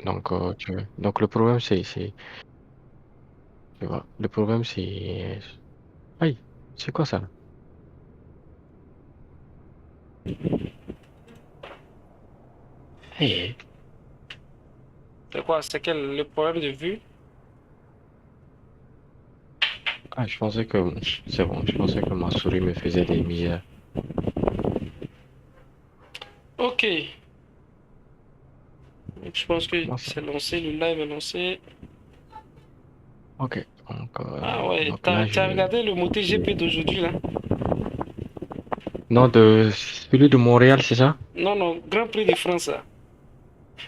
Donc, donc le problème, tu vois, le problème, aïe, c'est quoi ça? Hey. C'est quoi? C'est quel le problème de vue? Ah, je pensais que, c'est bon, je pensais que ma souris me faisait des misères. Ok. Donc, je pense que Comment ça? c'est lancé, le live est lancé. Ok, donc, Ah ouais, donc là, t'as regardé le MotoGP d'aujourd'hui là? non, celui de Montréal, c'est ça? Non, non, Grand Prix de France là.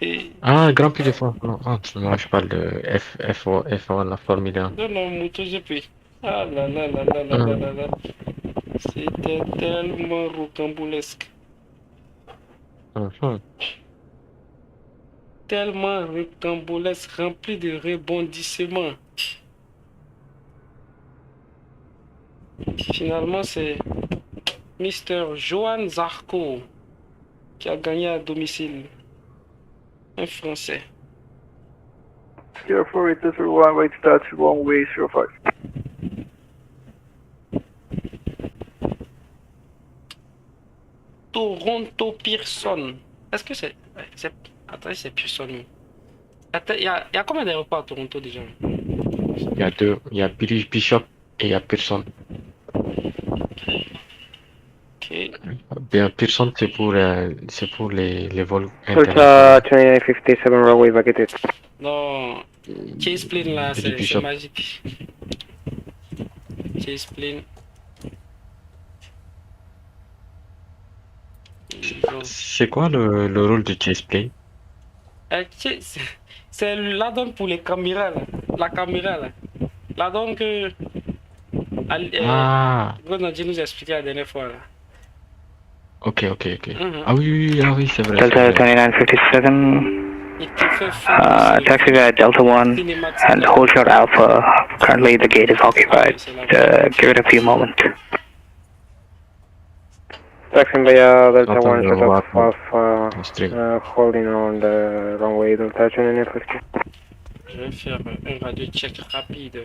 Et... Ah, Grand Prix de France. Non, ah, moi, je parle de F1, la Formule 1. Non, non, MotoGP. Ah là là là là là là là là. C'était tellement rocambolesque. Mhm. Tellement rocambolesque, rempli de rebondissements. Finalement, c'est Mister Johan Zarco qui a gagné à domicile. Un Français. 048231 right start one way 05. Torronto Pearson. Est-ce que c'est... Attends, c'est Pearson. Attends, il y a combien d'aéroports à Toronto déjà? Il y a deux, il y a Billy Bishop et il y a Pearson. Ok. Bien, Pearson, c'est pour les vols Delta internationaux. 2957 runway vacated. Non, ChasePlane là, Billy c'est Bishop. magique. ChasePlane. C'est quoi le rôle de ChasePlane? C'est l'addon pour les caméras là. La caméra là. L'addon que Ah, Gonadji nous a expliqué la dernière fois là. ok, ok, ok. Mhm. Ah oui, oui, oui, ah oui, c'est vrai, c'est Delta vrai. 2957, Il te fait faire aussi taxi at Delta 1 cinématique and là. hold short Alpha. Currently the gate is occupied. Give it a few moments. Taxi via Delta Attends, 1 je shut vois off, le stream. holding on the runway Delta 2957. Je vais faire un radio check rapide.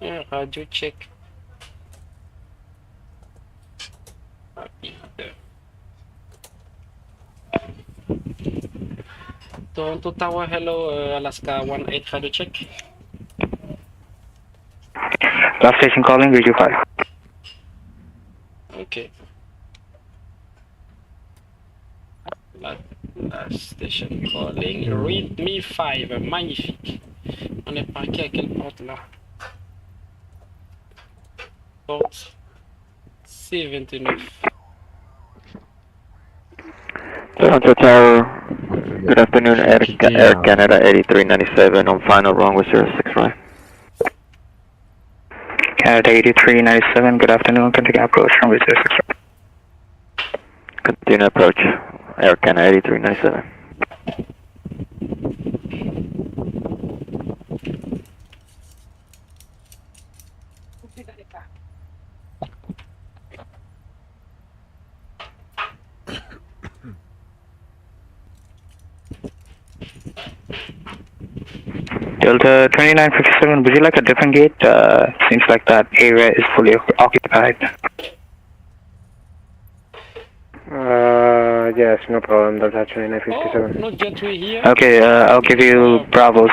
Un radio check rapide. Toronto Tower, hello, Alaska 18 radio check. Last station calling, Radio 5. Ok. La station calling, read me 5, magnifique. On est parqué à quelle porte là? Porte C29. Toronto Tower, good afternoon, Je vais Air Canada 8397 on final runway 06 right. Canada 8397, good afternoon, continue approach runway 06 right. Continue approach, Air Canada 8397. Delta 2957, would you like a different gate? Seems like that area is fully occupied. Yes, no problem, Delta 2957. Oh, no jetway here. Okay, I'll give you Bravo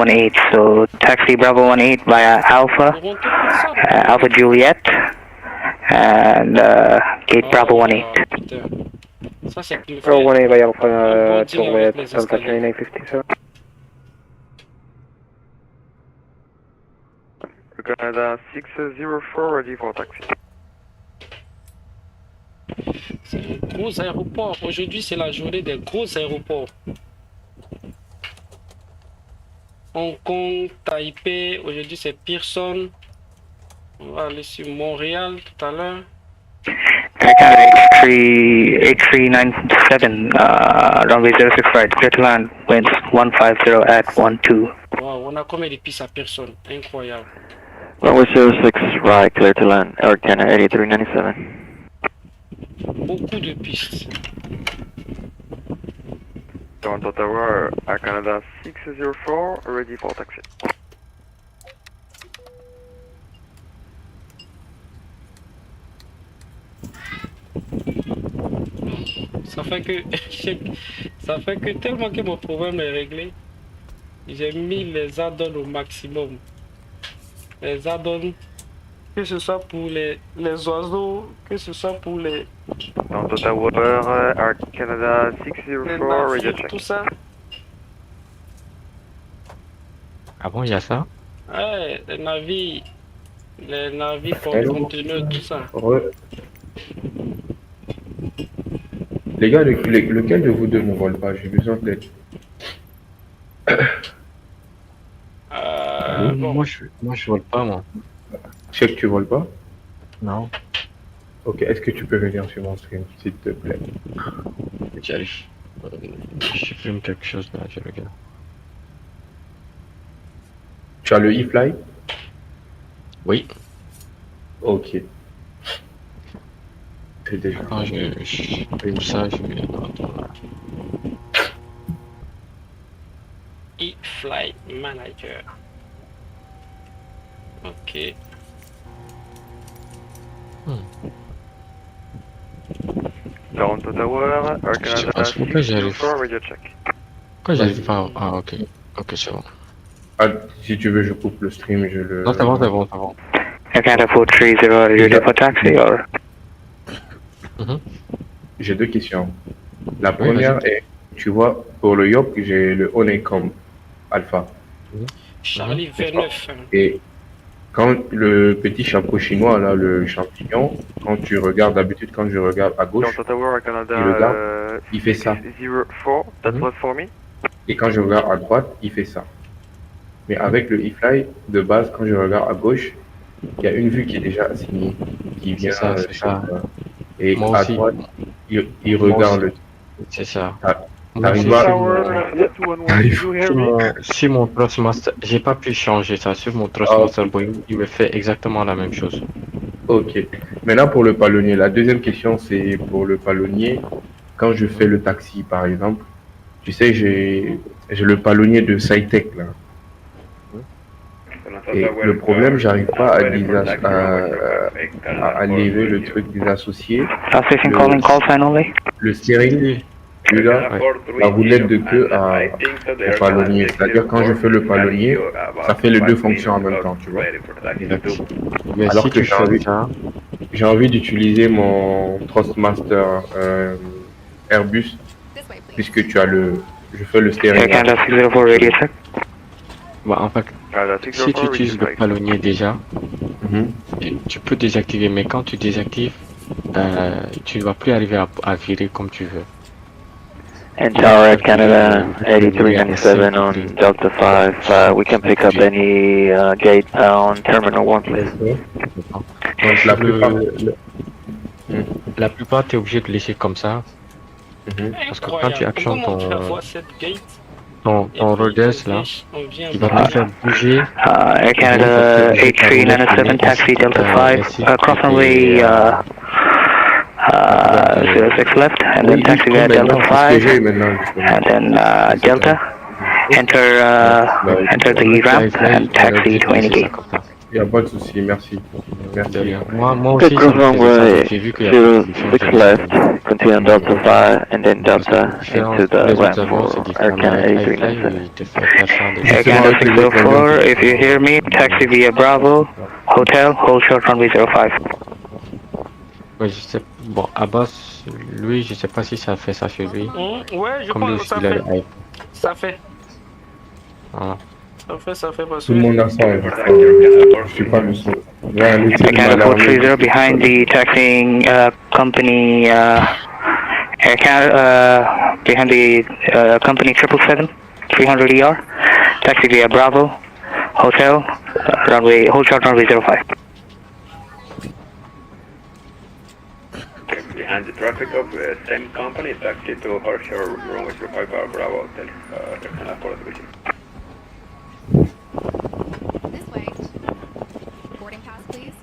18, so taxi Bravo 18 via Alpha, Alpha Juliet, and gate Bravo 18. Putain. Ça c'est plus Bravo 18 via Alpha Juliet, Delta 2957. Canada 604 ready for taxi. C'est un gros aéroport. Aujourd'hui, c'est la journée des gros aéroports. Hong Kong, Taipei. Aujourd'hui, c'est Pearson. On va aller sur Montréal tout à l'heure. Canada 8397, runway 06 right, clear to land, winds 150 at 12. Wow, on a combien de pistes à Pearson? Incroyable. Runway 06 right, clear to land, Air Canada 8397. beaucoup de pistes. Toronto Tower, Air Canada 604, ready for taxi. Ça fait que ça fait que tellement que mon problème est réglé, j'ai mis les add-ons au maximum. Les add-ons, que ce soit pour les oiseaux, que ce soit pour les Toronto Tower, Air Canada 604, ready navires, check. tout ça. Ah bon, il y a ça? Ouais, les navires Hello. conteneurs, tout ça. Les gars, lequel de vous deux ne vole pas? J'ai besoin d'aide. Bon. Moi, je vole pas, moi. Je sais que tu voles pas. Non. Ok, est-ce que tu peux venir sur mon stream, s'il te plaît? J'arrive. Je filme quelque chose là, je regarde. Tu as le Ifly? Oui. Ok. C'est déjà. Quand je filme ça, je vais attendre. Ifly Manager. Ok. Toronto Tower, Air Canada pense pourquoi j'arrive. 604, ready check. Pourquoi j'arrive pas? Ah, ok. Ok, c'est bon. Ah, si tu veux, je coupe le stream, je le. Non, c'est bon, c'est bon, c'est bon. Air Canada 430, ready for taxi or? J'ai deux questions. La première est, tu vois, pour le Yop, j'ai le Honeycomb Alpha. Charlie 29. Et quand le petit chapeau chinois, là, le champignon, quand tu regardes, d'habitude, quand je regarde à gauche, Toronto Tower, Air Canada il regarde, il fait ça. 604, that was for me. Et quand je regarde à droite, il fait ça. Mais avec le Ifly, de base, quand je regarde à gauche, il y a une vue qui est déjà assignée, qui vient. C'est ça, c'est ça. Et Moi à aussi. droite, il regarde le. C'est ça. T'arrives aussi, pas. sur mon Thrustmaster, j'ai pas pu changer ça. Sur mon Thrustmaster Boeing, il me fait exactement la même chose. Ok. Maintenant pour le palonnier, la deuxième question c'est pour le palonnier. Quand je fais le taxi par exemple, tu sais, j'ai le palonnier de Cytech là. Et le problème, j'arrive pas à lever le truc des associés. Station calling call sign only. Le steering, celui-là, la roulette de queue au palonnier. C'est-à-dire quand je fais le palonnier, ça fait les deux fonctions en même temps, tu vois. Mais Alors si que tu fais ça, j'ai envie d'utiliser mon Thrustmaster Airbus, puisque tu as je fais le Air steering. Canada 604, radio check. bah, en fait, si tu utilises le palonnier déjà, tu peux désactiver, mais quand tu désactives, tu ne vas plus arriver à virer comme tu veux. And Tower at Canada 8397 on Delta 5, we can pick up any gate on Terminal 1, please. Donc La plupart, tu es obligé de laisser comme ça. Parce que quand tu actionnes ton Rhodes là, il va te faire bouger. Air Canada 8397, taxi Delta 5, cross runway 06 left, and then taxi via Delta 5, and then Delta, enter the ramp and taxi to any gate. Il n'y a pas de souci, merci. Merci. Moi aussi, Cross ça me faisait ça, runway donc j'ai vu qu'il y a 06 left, continue on Delta 5, and then Delta into the les ramp autres avions, c'est for différent. Air Canada Avec Ifly, 8397. il te fait faire ça. Air Canada 604, if you hear me, taxi via Bravo, Hotel, hold short runway 05. Ouais, je sais, bon, Abbas, lui, je sais pas si ça fait ça chez lui. Ouais, je Comme lui pense aussi, que il a le hype. ça fait. Voilà. Ça fait parce Tout le que... monde a ça, je suis pas le seul. Air Canada 430 behind the taxiing company, Air Canada, behind the company 777, 300 ER, taxi via Bravo, Hotel, runway, hold short runway 05. Behind the traffic of the same company, taxi to Horshore runway 05 Bravo Hotel, Air Canada 430. This way. Boarding pass, please.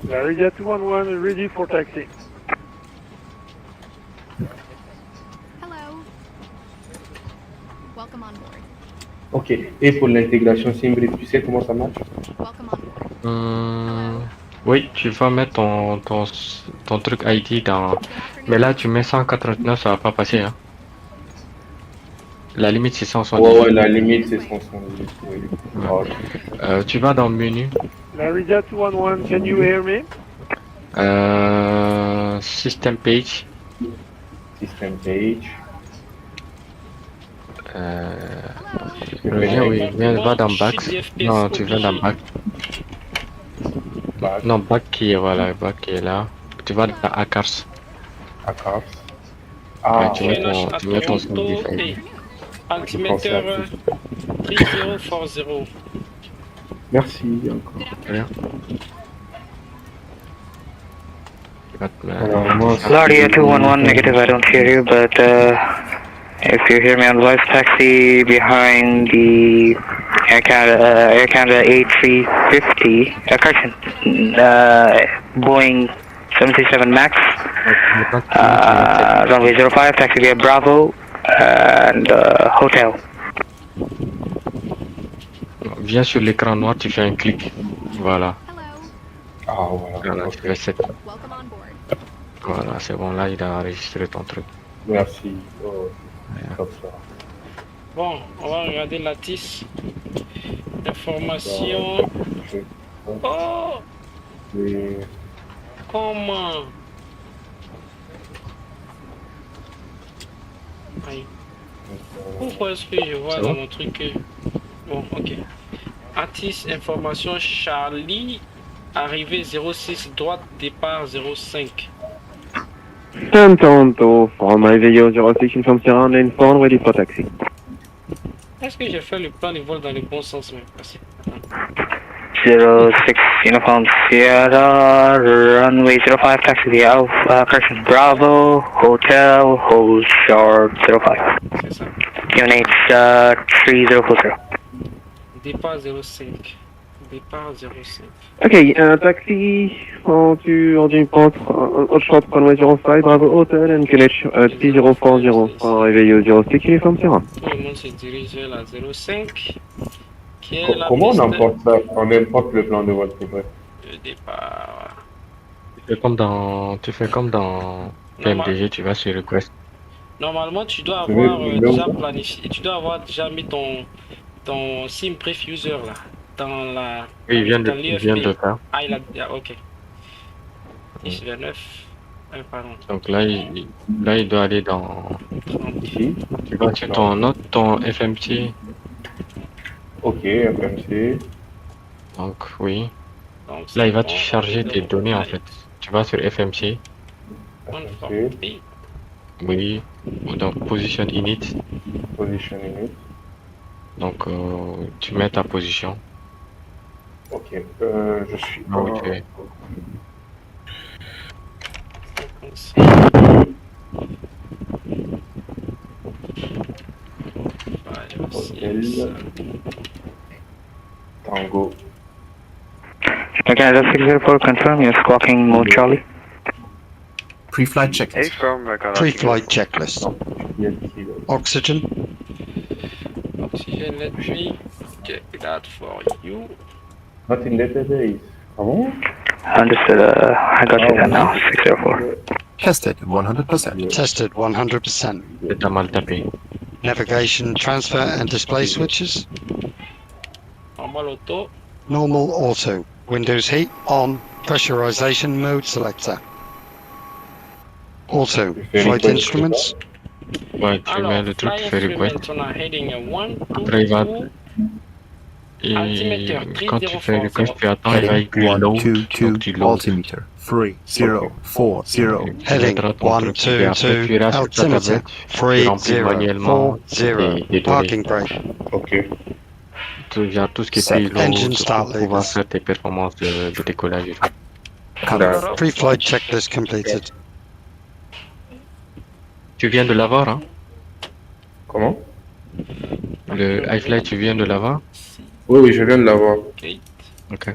Larija 211 ready for taxi. Ok. Et pour l'intégration SimBrief, tu sais comment ça marche? Oui, tu vas mettre ton truc ID dans... Mais là, tu mets 189, ça va pas passer. Hein. La limite, c'est 178. Ouais, la limite, c'est 178. Oui. Ouais. Tu vas dans le menu. Larida 211, can you hear me? System page. System page. Va dans back. Non, tu viens dans back. Non, back qui est, voilà, back qui est là. Tu vas dans ACARS. ACARS. Ouais, tu mets ton Torronto et altiméteur 3040. Merci encore. Rien. Lardia 211 negative, I don't hear you, but if you hear me on the voice taxi behind the Air Canada A350, correction, Boeing 737 MAX, runway 05, taxi via Bravo, and hotel. Viens sur l'écran noir, tu fais un clic. Voilà. Ah, voilà. Tu fais 7. Voilà, c'est bon, là, il a enregistré ton truc. Merci. Oh, comme ça. Bon, on va regarder la TIS. Information. Oh! Oui. Comment? Aïe. Pourquoi est-ce que je vois dans mon truc que... Bon, ok. Atis, information, Charlie, arrivée 06, droite, départ 05. Torronto, from IVAO 06, inform Sierra, lane 4, ready for taxi. Est-ce que j'ai fait le plan de vol dans le bon sens même? Merci. 06 Uniform Sierra, runway 05, taxi via correction Bravo, hotel, hold short 05. C'est ça. UNH 3040. Départ 05. Départ 05. Okay, taxi on port short runway 05, Bravo Hotel, and QNH 3040 from IVAO 06, uniform Sierra. Tout le monde se dirige vers la 05. Qui est la Comment on piste emporte ça? On importe le plan de vol, c'est vrai. de départ. Tu fais comme dans PMDG, tu vas sur Request. Normalement, tu dois avoir déjà planifié, tu dois avoir déjà mis ton sim brief user là, dans la... Oui, il vient de le faire. Ah, il a... ok. Ici, le 9. Pardon. Donc là, il doit aller dans... 30. Ici. Tu vas sur ton FMC. Ok, FMC. Donc, oui. Donc, Là, il va bon. te charger tes données en fait. Tu vas sur FMC. FMC. Oui. Donc, position init. Position init. Donc, tu mets ta position. Ok, je suis... Là où tu es. 56. Tango. Canada 604, confirm, you're squawking mode Charlie. Pre-flight checklist. Pre-flight checklist. Oxygen. Oxygen, let me check that for you. Not in database. Ah bon? Understood, I got you that now, 604. Tested 100%. Tested 100%. T'as mal tapé. Navigation, transfer and display switches. Normal auto. Normal auto. Windows heat on. Pressurization mode selector. Auto. Flight instruments. Ouais, tu mets le truc, tu fais request. On a heading 1, 2, Après, il va... 2. Et Altiméteur, quand tu fais request, tu attends, il va Heading écrire load. 122 Donc tu load. altimeter 3040. Tu mettras ton truc, et après tu iras sur ta tablette, tu remplis manuellement tes données. Parking brake. Ok. Il y a tout ce qui est payload Engine start pour pouvoir labels. faire tes performances de décollage et tout. D'accord. Pre-flight checklist completed. Tu viens de l'avoir, hein? Comment? Le Ifly, tu viens de l'avoir? Oui, oui, je viens de l'avoir. Gate. Ok.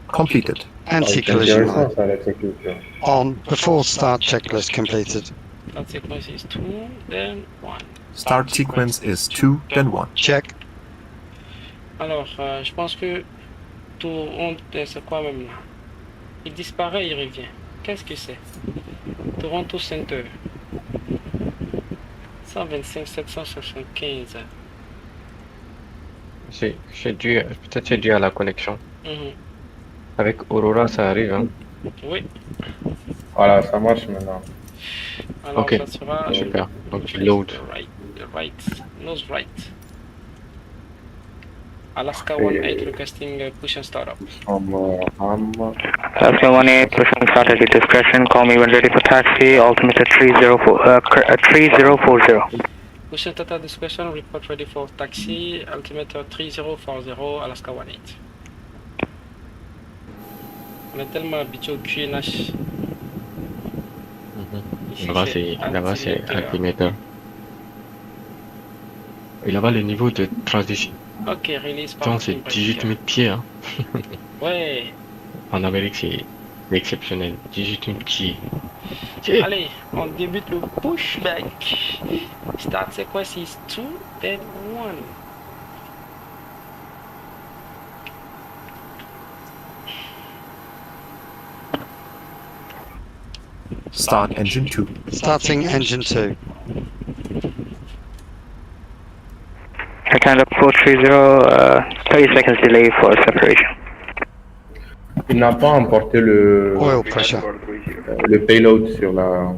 completed. Anti-collision mode. On before start checklist completed. Start sequence is 2, then 1. Start sequence is 2, then 1. Check. Alors, je pense que Torronto, c'est quoi même là? Il disparaît, il revient. Qu'est-ce que c'est? Torronto Center. 125 775. Peut-être c'est dû à la connexion. Mhm. Avec Aurora, ça arrive. Hein. Oui. Voilà, ça marche maintenant. Alors, ok, ça sera super. Donc tu load. Nose right. Alaska 18 requesting push and startup. Alaska 18 push and start at your discretion. Call me when ready for taxi. Altimeter 3040. Push and start at discretion. Report ready for taxi. Altimeter 3040. Alaska 18. On est tellement habitué au QNH. Là-bas, c'est altimeter. Et là-bas, le niveau de transition. Ok, release par c'est 18 000 pieds. Hein. Ouais. En Amérique, c'est exceptionnel. 18 000 pieds. Allez, on débute le pushback. Start sequence is 2, then 1. Start engine 2. Starting engine 2. Canada 430, 30 seconds delay for separation. Il n'a pas emporté le Oil pressure. Le payload sur le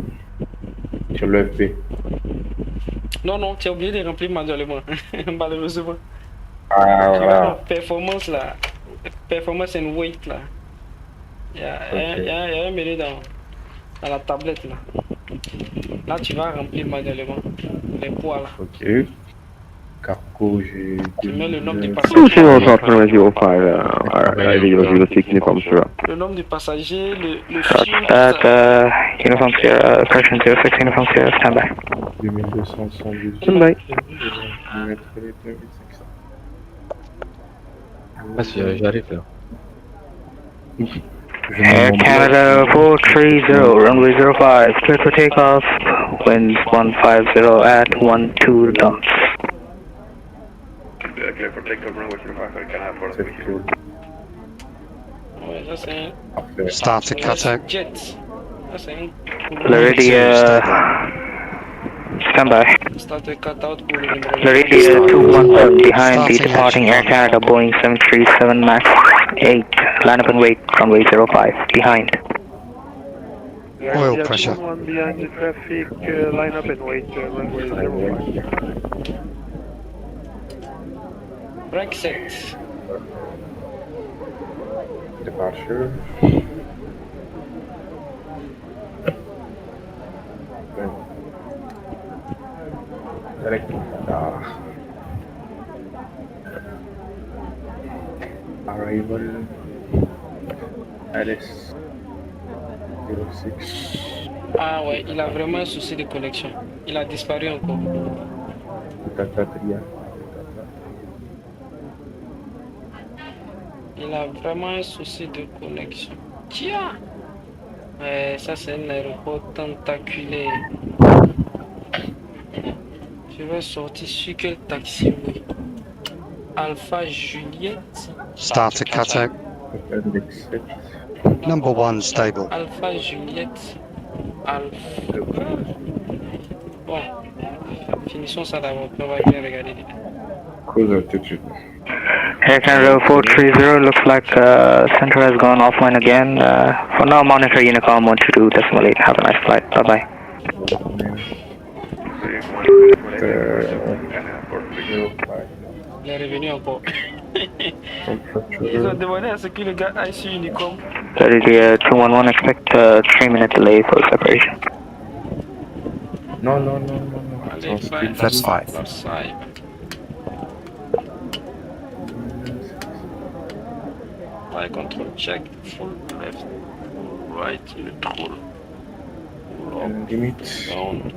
FP. Non, tu as oublié de remplir manuellement, malheureusement. Ah, voilà. Performance là, performance and weight là. Il y a un menu dans la tablette là. Là, tu vas remplir manuellement les poids là. Ok. Cargo, j'ai... Tu mets le nombre de passagers. Le nombre de passagers, le fuel. Uniform Sierra, correction 06, Uniform Sierra, stand by. 2200, 112. Stand by. J'arrive là. Air Canada 430, runway 05, clear for takeoff, winds 150 at 12 knots. Clear for takeoff, runway 05, Air Canada 430. Ouais, ça c'est un... Start to cutout. Jet. Ça c'est un... Floridia, stand by. Start to cutout pour le numéro. Floridia 211 behind the departing Air Canada Boeing 737 MAX 8. Line up and wait, runway 05, behind. Oil pressure. Behind the traffic, line up and wait, runway 05. Break set. Departure. Direct. Arrival. Alice. 06. Ah ouais, il a vraiment un souci de connexion. Il a disparu encore. Il a vraiment un souci de connexion. Tiens! Ouais, ça c'est un aéroport tentaculaire. Je vais sortir sur quel taxi, oui. Alpha Juliette. Start to cutout. Number 1 stable. Alpha Juliette. Alpha. Bon. Finissons ça d'abord, on va bien regarder. Cruise altitude. Air Canada 430, looks like center has gone offline again. For now, monitor Unicom 122.8. Have a nice flight. Bye bye. Il est revenu encore. Ils ont demandé à ce que le gars aille sur Honeycomb. Floridia 211, expect 3-minute delay for separation. Non. Allez, Flaps 5. Flaps 5. Fly control check, full left, right, neutral, up, Limit. down.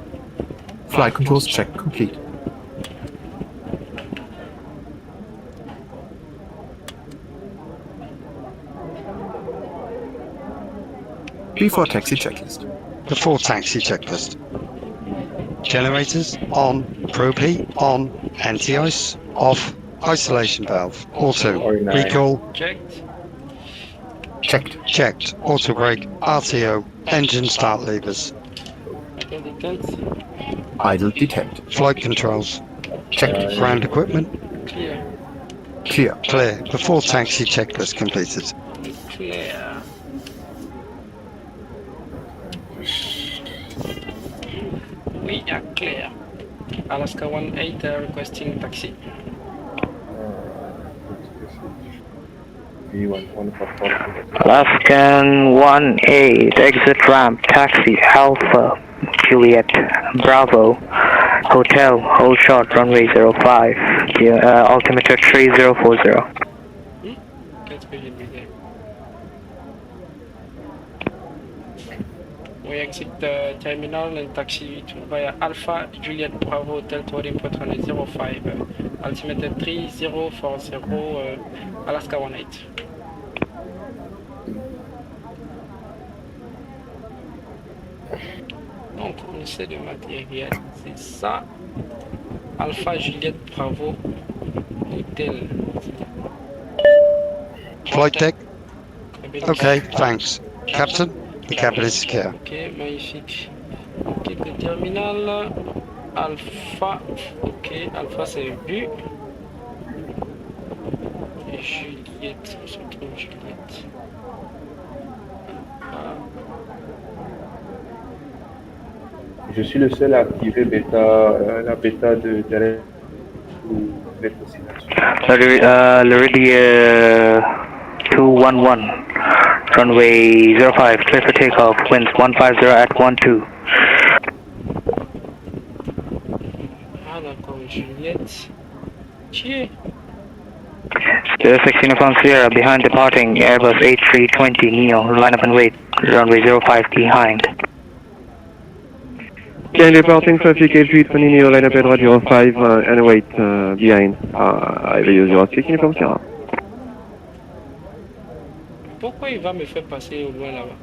Flight controls check complete. Before taxi checklist. Before taxi checklist. Generators on, probe heat on, anti-ice off, isolation valve auto, recall Checked. checked, auto brake, RTO, engine start levers, Idle detect. Idle detect. flight controls, Checked. ground equipment, Clear. clear, before taxi checklist completed. Clear. We are clear. Alaska 18 requesting taxi. Alaskan 1-8, exit ramp, taxi, Alpha, Juliet, Bravo, Hotel, hold short, runway 05, altimeter 3040. We exit the terminal and taxi via Alpha, Juliet, Bravo, Hotel, Torronto, port runway 05, altimeter 3040, Alaska 18. Donc on essaie de matérialiser ça. Alpha, Juliet, Bravo, Hotel. Flight deck. Okay, thanks. Captain, the cabin is secure. Ok, magnifique. Ok, le terminal. Alpha. Ok, Alpha c'est vu. Et Juliette, on se trouve Juliette. Je suis le seul à activer bêta, la bêta de terrain ou vous êtes aussi là-dessus. Luridia 211, runway 05, clear for takeoff, winds 150 at 12. Ah d'accord, Juliette. Chier. GSX Uniform Sierra behind departing Airbus A320 Neo, line up and wait, runway 05 behind. Okay, departing traffic A320 Neo, line up at 05 and wait behind. IVAO 06 Uniform Sierra. Pourquoi il va me faire passer au loin là-bas?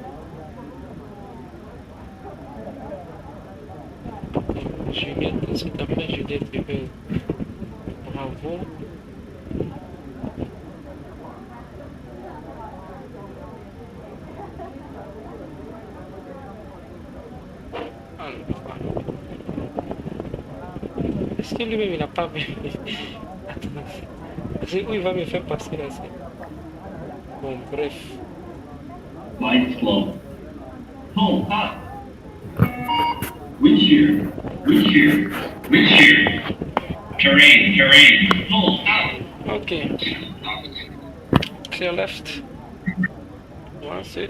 Juliette, c'est après Juliette bébé. Bravo. Est-ce que lui-même il n'a pas vu? Attends, c'est où il va me faire passer là? Bon, bref. Light slow. Hold up. Wind shear. Wind shear. Wind shear. Terrain. Terrain. Hold up. Ok. Clear left. Voilà, c'est.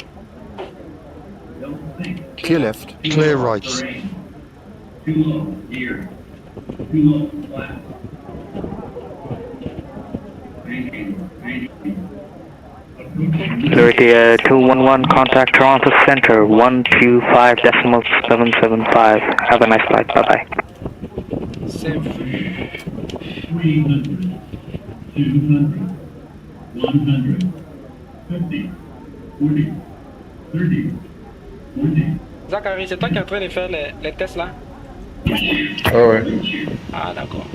Clear left. Clear right. Too low. Here. Too low. Flat. Luridia 211, contact Toronto Center 125.775. Have a nice flight, bye bye. 300, 200, 100, 50, 40, 30, 40. Zachary, c'est toi qui es en train de faire les tests là? Ah ouais. Ah d'accord.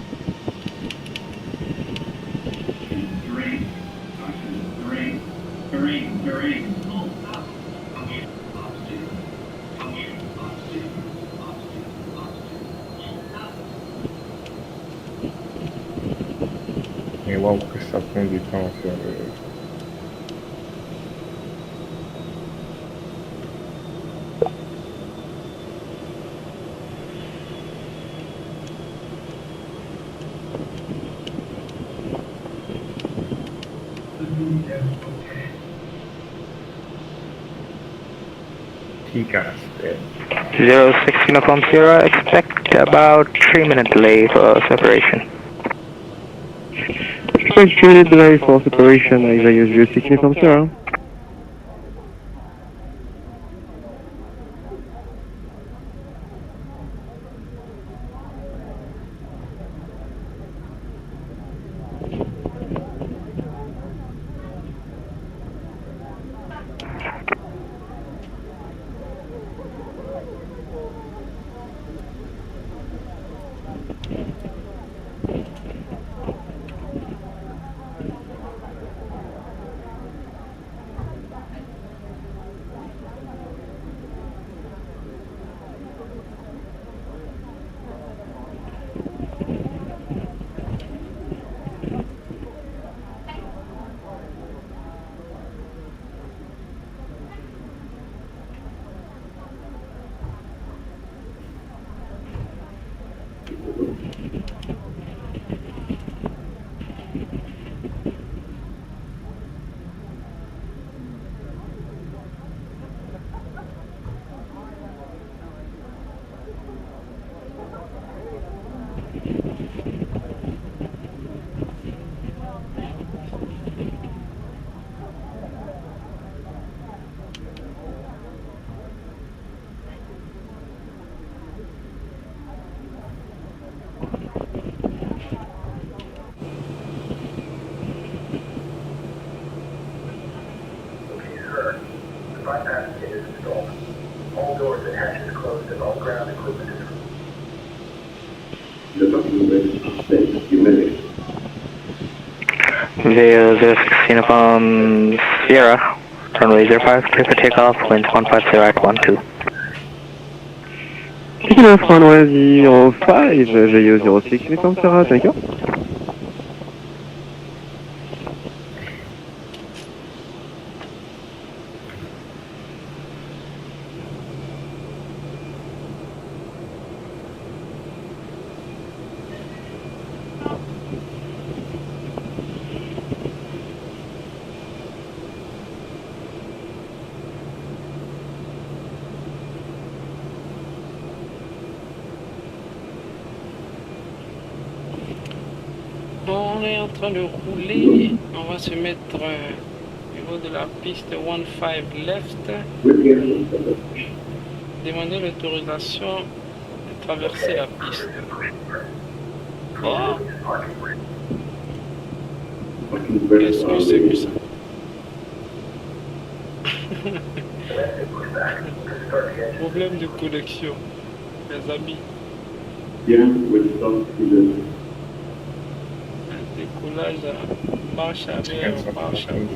Mais waouh, que ça prend du temps à faire le... T-Cast. 06 Uniform Sierra, expect about 3-minute delay for separation. Expect 3-minute delay for separation, IVAO 06 Uniform Sierra. IVAO 06 Uniform Sierra, runway 05, clear for takeoff, winds 150 at 12. Taking off runway 05, IVAO 06 Uniform Sierra, thank you. On est en train de rouler, on va se mettre au niveau de la piste 15 left. Demander l'autorisation de traverser la piste. Oh! Qu'est-ce que c'est que ça? Problème de connexion, mes amis. Décollage, marche arrière, marche arrière.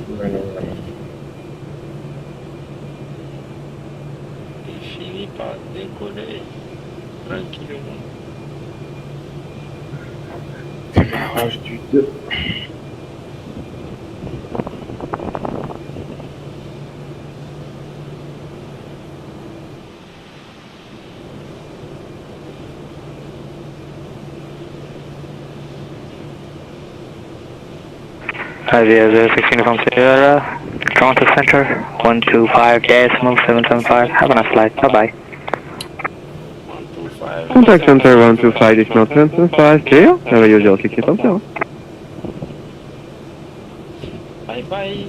Il finit par décoller tranquillement. Démarrage du 2. IVAO 06 Uniform Sierra, Toronto Center, 125 decimal 775. Have a nice flight. Bye bye. Contact Center 125 decimal 775, clear. IVAO 06 Uniform Sierra. Bye bye.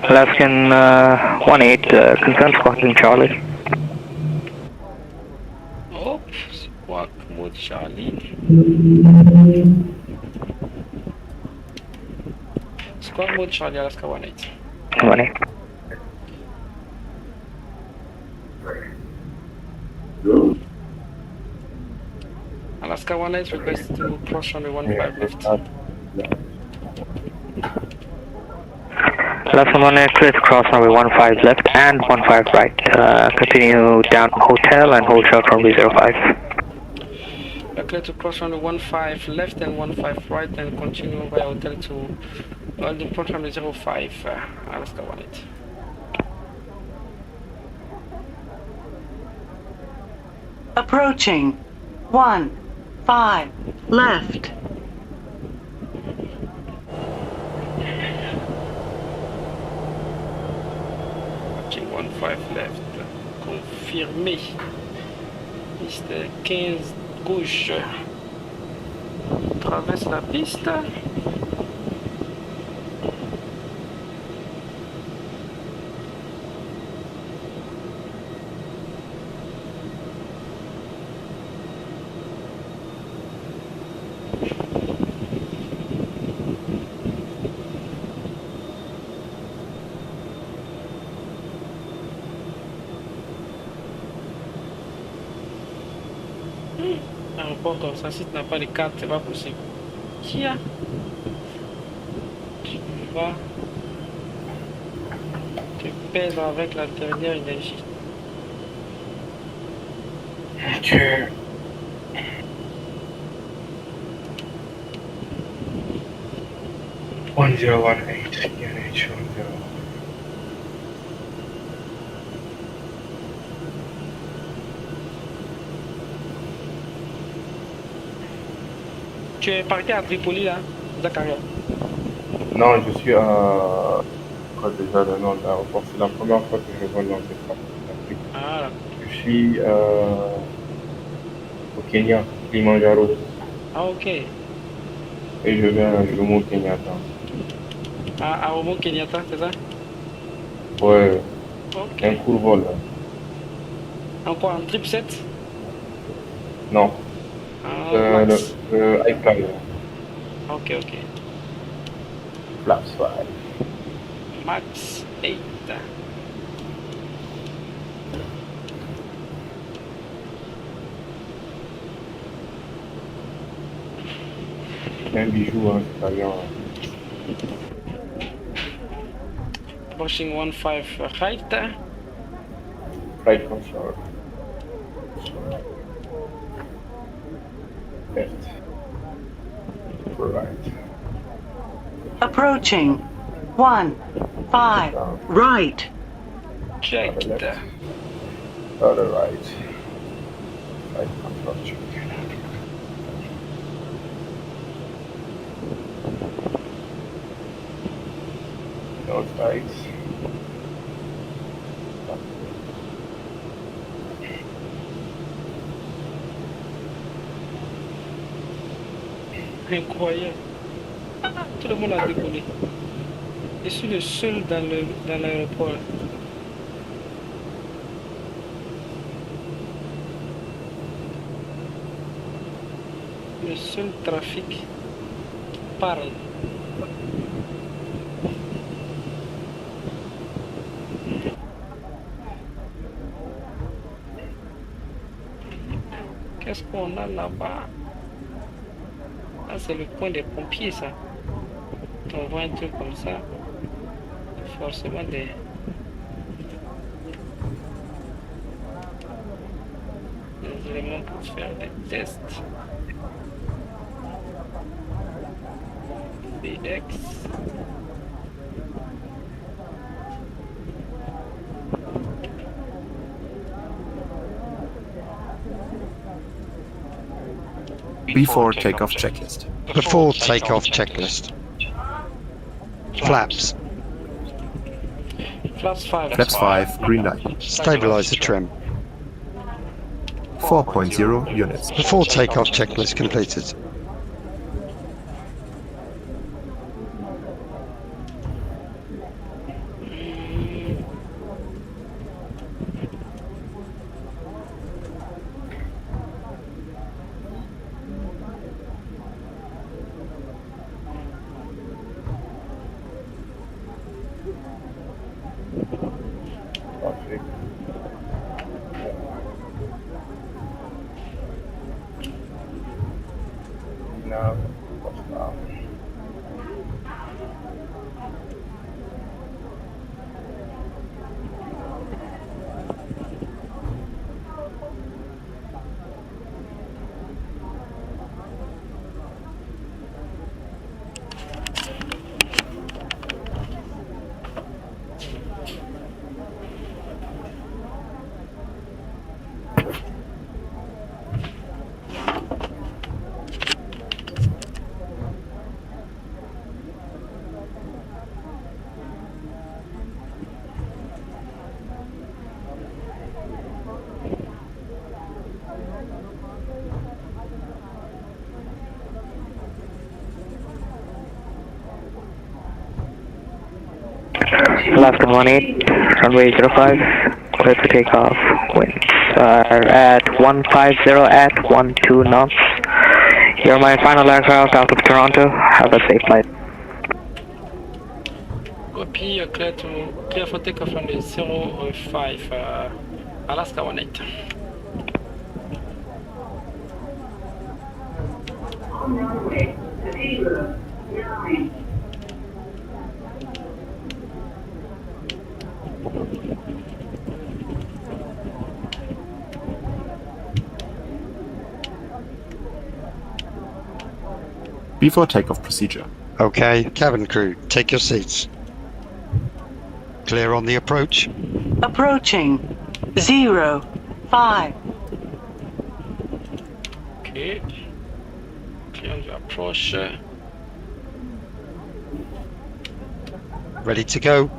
Alaskan 18, confirm squawking Charlie. Hop, squawk mode Charlie. Squawk mode Charlie, Alaska 18. 18. Alaska 18 request to cross on the 15 left. Alaska 18, clear to cross runway 15 left and 15 right. Continue down hotel and hold short runway 05. Clear to cross on the 15 left and 15 right and continue by hotel to the approach on the 05, Alaska 18. Approaching 15 left. Approaching 15 left. Confirmé. Piste 15 gauche. Traverse la piste. Aéroport comme ça, si tu n'as pas les cartes, c'est pas possible. Tiens, tu vas te perdre avec la dernière énergie. Ok. One zero one eight, UNH 10. Tu es parti à Tripoli là, Zakaria? Non, je suis à... Quoi déjà le nom de l'aéroport? C'est la première fois que je vole dans cette partie d'Afrique. Ah, Je suis au Kenya, Kilimanjaro. ah ok. Et je viens à Jomo Kenyatta. À Jomo Kenyatta, c'est ça? Ouais. Ok. Un court vol. Là. En quoi? En trip 7? Non. Ah, le Ifly. Ok, ok. Flaps 5. Max 8. C'est un bijou, hein, c'est pas bien. Pushing 1.5 right. Flight control. Left. Right. Approaching. 1.5 right. Check. Other right. Flight control check. No sights. Incroyable. Ah, tout le monde a décollé. Je suis le seul dans l'aéroport. Le seul trafic parle. Qu'est-ce qu'on a là-bas? Ah, c'est le point des pompiers, ça. Quand on voit un truc comme ça, forcément des éléments pour faire des tests. BX. Before takeoff checklist. Before takeoff checklist. Flaps. Flaps 5. Flaps 5, green light. Stabilizer trim. 4.0 units. Before takeoff checklist completed. Left 18, runway 05, clear for takeoff. Winds are at 150 at 12 knots. You're my final aircraft out of Toronto. Have a safe flight. Copy, clear for takeoff on the 05, Alaska 18. Before takeoff procedure. Okay, cabin crew, take your seats. Clear on the approach. Approaching. 05. Okay. Clear on the approach. Ready to go.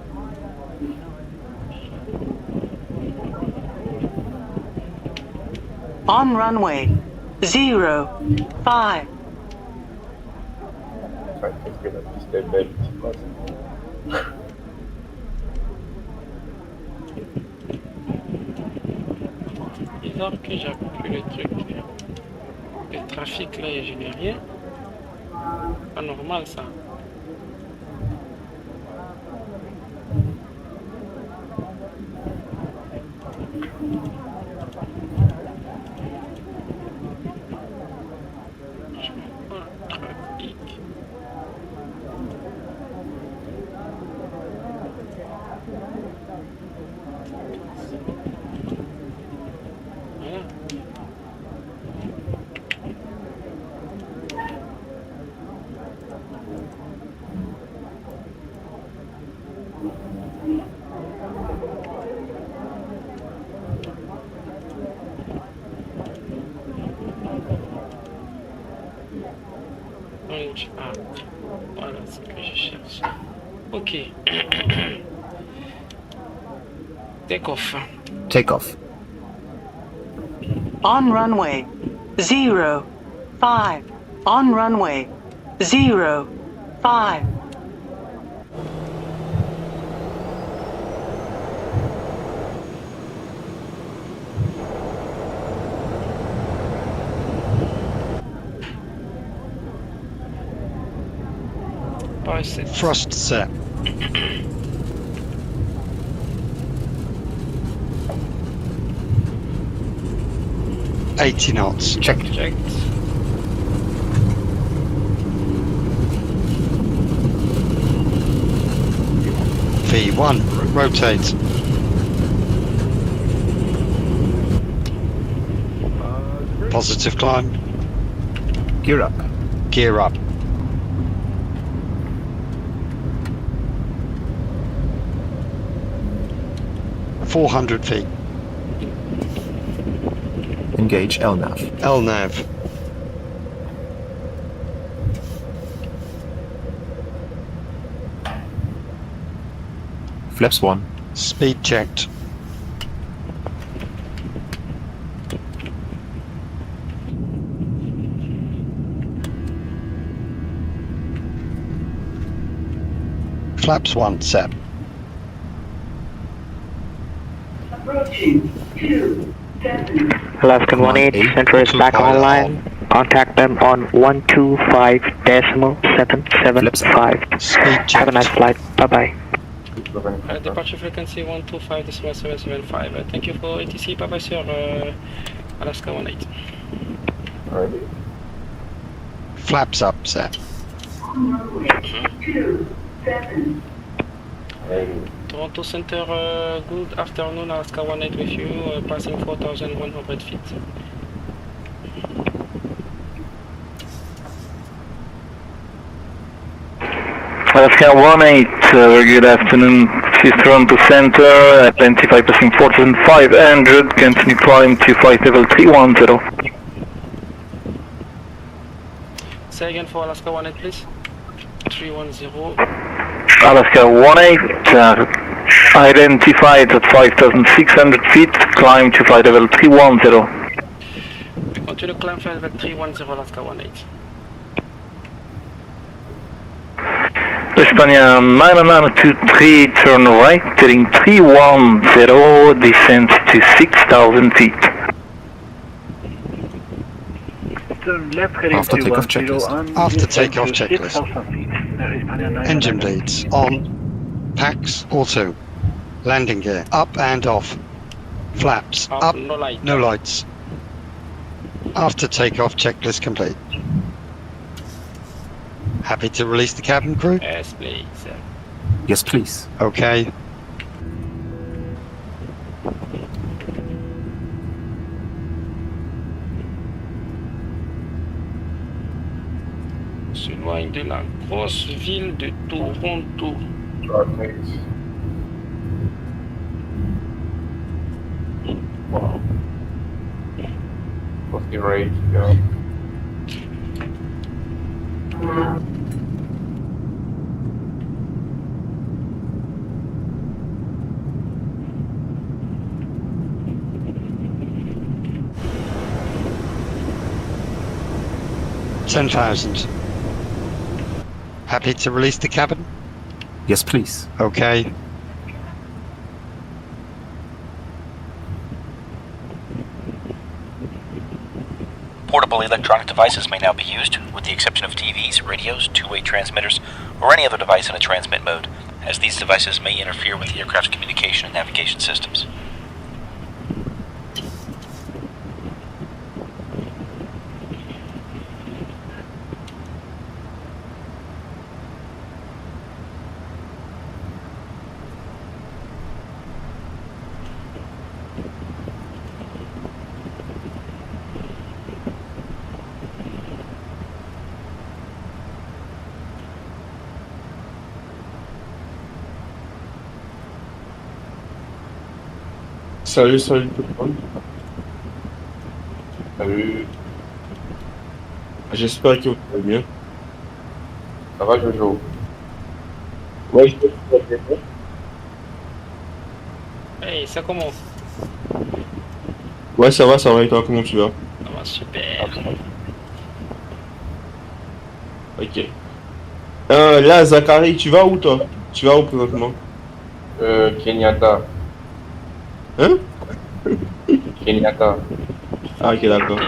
On runway. 05. Bizarre que j'ai plus le truc. Le trafic là, je n'ai rien. Pas normal ça. Ah, voilà ce que je cherche. Ok. Take off. Take off. On runway 05. On runway 05. Thrust set. $80 knots. Checked. Checked. V1, rotate. Positive climb. Gear up. Gear up. $400 feet. Engage LNAV. LNAV. Flaps 1. Speed checked. Flaps 1 set. Approaching 27. Alaskan 18, center is back online. Contact them on 125.775. Have a nice flight. Bye-bye. Departure frequency 125.775. Thank you for ATC. Bye bye, sir. Alaska 18. Alright. Flaps up set. Toronto Center, good afternoon. Alaska 18 with you, passing 4,100 feet. Alaska 18, very good afternoon. This is Toronto Center, identify passing 4,500, continue climb to flight level 310. Say again for Alaska 18, please. 310. Alaska 18, identified at 5,600 feet, climb to flight level 310. Continue climb flight level 310, Alaska 18. España 9923, turn right, heading 310, descent to 6,000 feet. After takeoff checklist. After takeoff checklist. Engine bleeds on. Packs auto. Landing gear up and off. Flaps up. No light. No lights. After takeoff checklist complete. Happy to release the cabin crew? Yes, please. Yes, please. Okay. S'éloigne de la grosse ville de Toronto. Perfect. Wow. What's the rate? Yeah. $10,000. Happy to release the cabin? Yes, please. Okay. Portable Multiple electronic devices may now be used, with the exception of TVs, radios, two-way transmitters, or any other device in a transmit mode, as these devices may interfere with the aircraft's communication and navigation systems. Salut tout le monde. Salut. J'espère que vous allez bien. Ça va, Jojo? Ouais, je peux vous bien. Hey, ça commence. Ouais, ça va et toi, comment tu vas? Ça va super. Ok. Là, Zachary, tu vas où toi? Tu vas où présentement? Kenyatta. Hein? Kenyatta. Ah, ok, d'accord.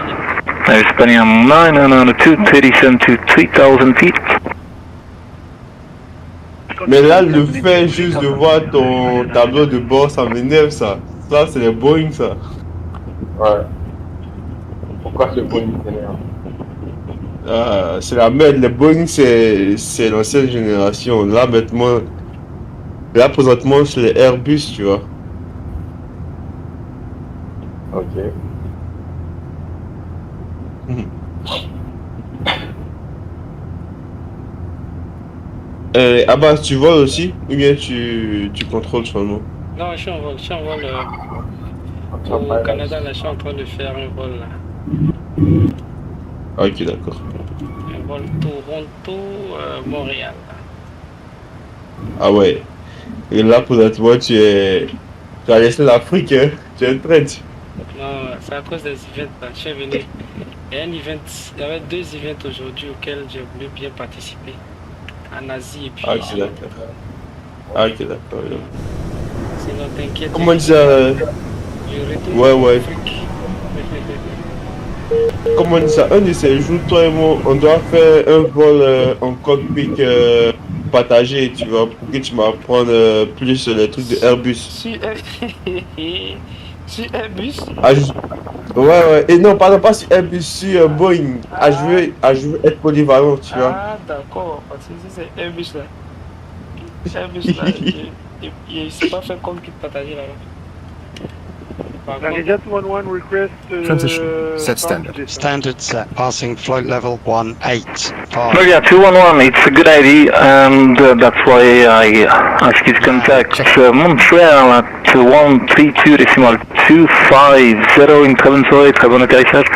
Spending on 90237 to 3000 feet. Mais là, le fait juste de voir ton tableau de bord, ça m'énerve ça. Ça, c'est les Boeing ça. Ouais. Pourquoi ce Boeing t'énerve? Ah, c'est la merde. Les Boeing, c'est l'ancienne génération. Là, maintenant, là, présentement, c'est les Airbus, tu vois. Ok. Abbas, tu voles aussi ou bien tu contrôles seulement? Non, je suis en vol. Au Canada, là, je suis en train de faire un vol là. Ok, d'accord. Un vol Torronto, Montréal. Ah ouais. Et là, présentement, tu as laissé l'Afrique, hein? Tu es un traître. Non, c'est à cause des events là. Je suis venu. Il y avait 2 events aujourd'hui auxquels j'ai voulu bien participer. En Asie et puis. Ah, ok, d'accord. Ah, ok, d'accord. Ouais. Sinon, t'inquiète. Comment ça? Ouais. Comment ça? Un de ces jours, toi et moi, on doit faire un vol en cockpit partagé, tu vois, pour que tu m'apprennes plus les trucs de Airbus. Sur Airbus? Ouais. Et non, pardon, pas sur Airbus, sur Boeing. Je veux être polyvalent, tu vois. Ah, d'accord. Parce que c'est Airbus là. Airbus là. Il ne s'est pas fait comme kit partagé là. Just 1-1 request. Transition. Set standard. Standard set. Passing float level 185. Well, yeah, 211, it's a good idea, and that's why I asked you to contact Montreal at 132.250 in Torronto, très bonne atterrissage.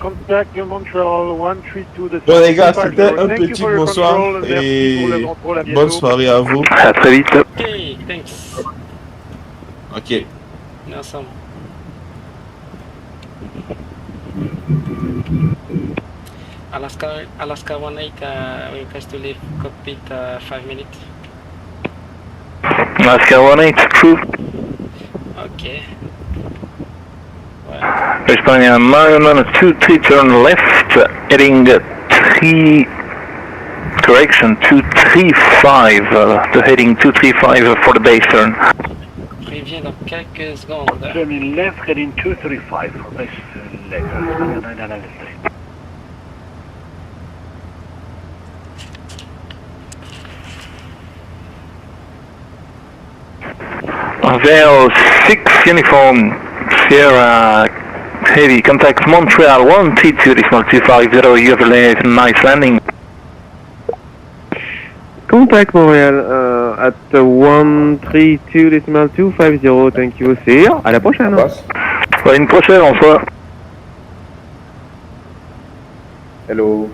Contact Montreal 132. Bon les gars, c'était un petit bonsoir et bonne soirée à vous. À très vite. Ok, thanks. Ok. Ensemble. Alaska 18, request to leave cockpit 5 minutes. Alaska 18, true. Ok. Responding on 923, turn left, heading 235, the heading 235 for the base turn. Préviens dans quelques secondes. Turning left, heading 235 for base later. Veil 6 uniform, Sierra Heavy, contact Montreal 132.250, you have a nice landing. Contact Montréal at 132.250, thank you, see you. À la prochaine. À une prochaine, au revoir. Hello.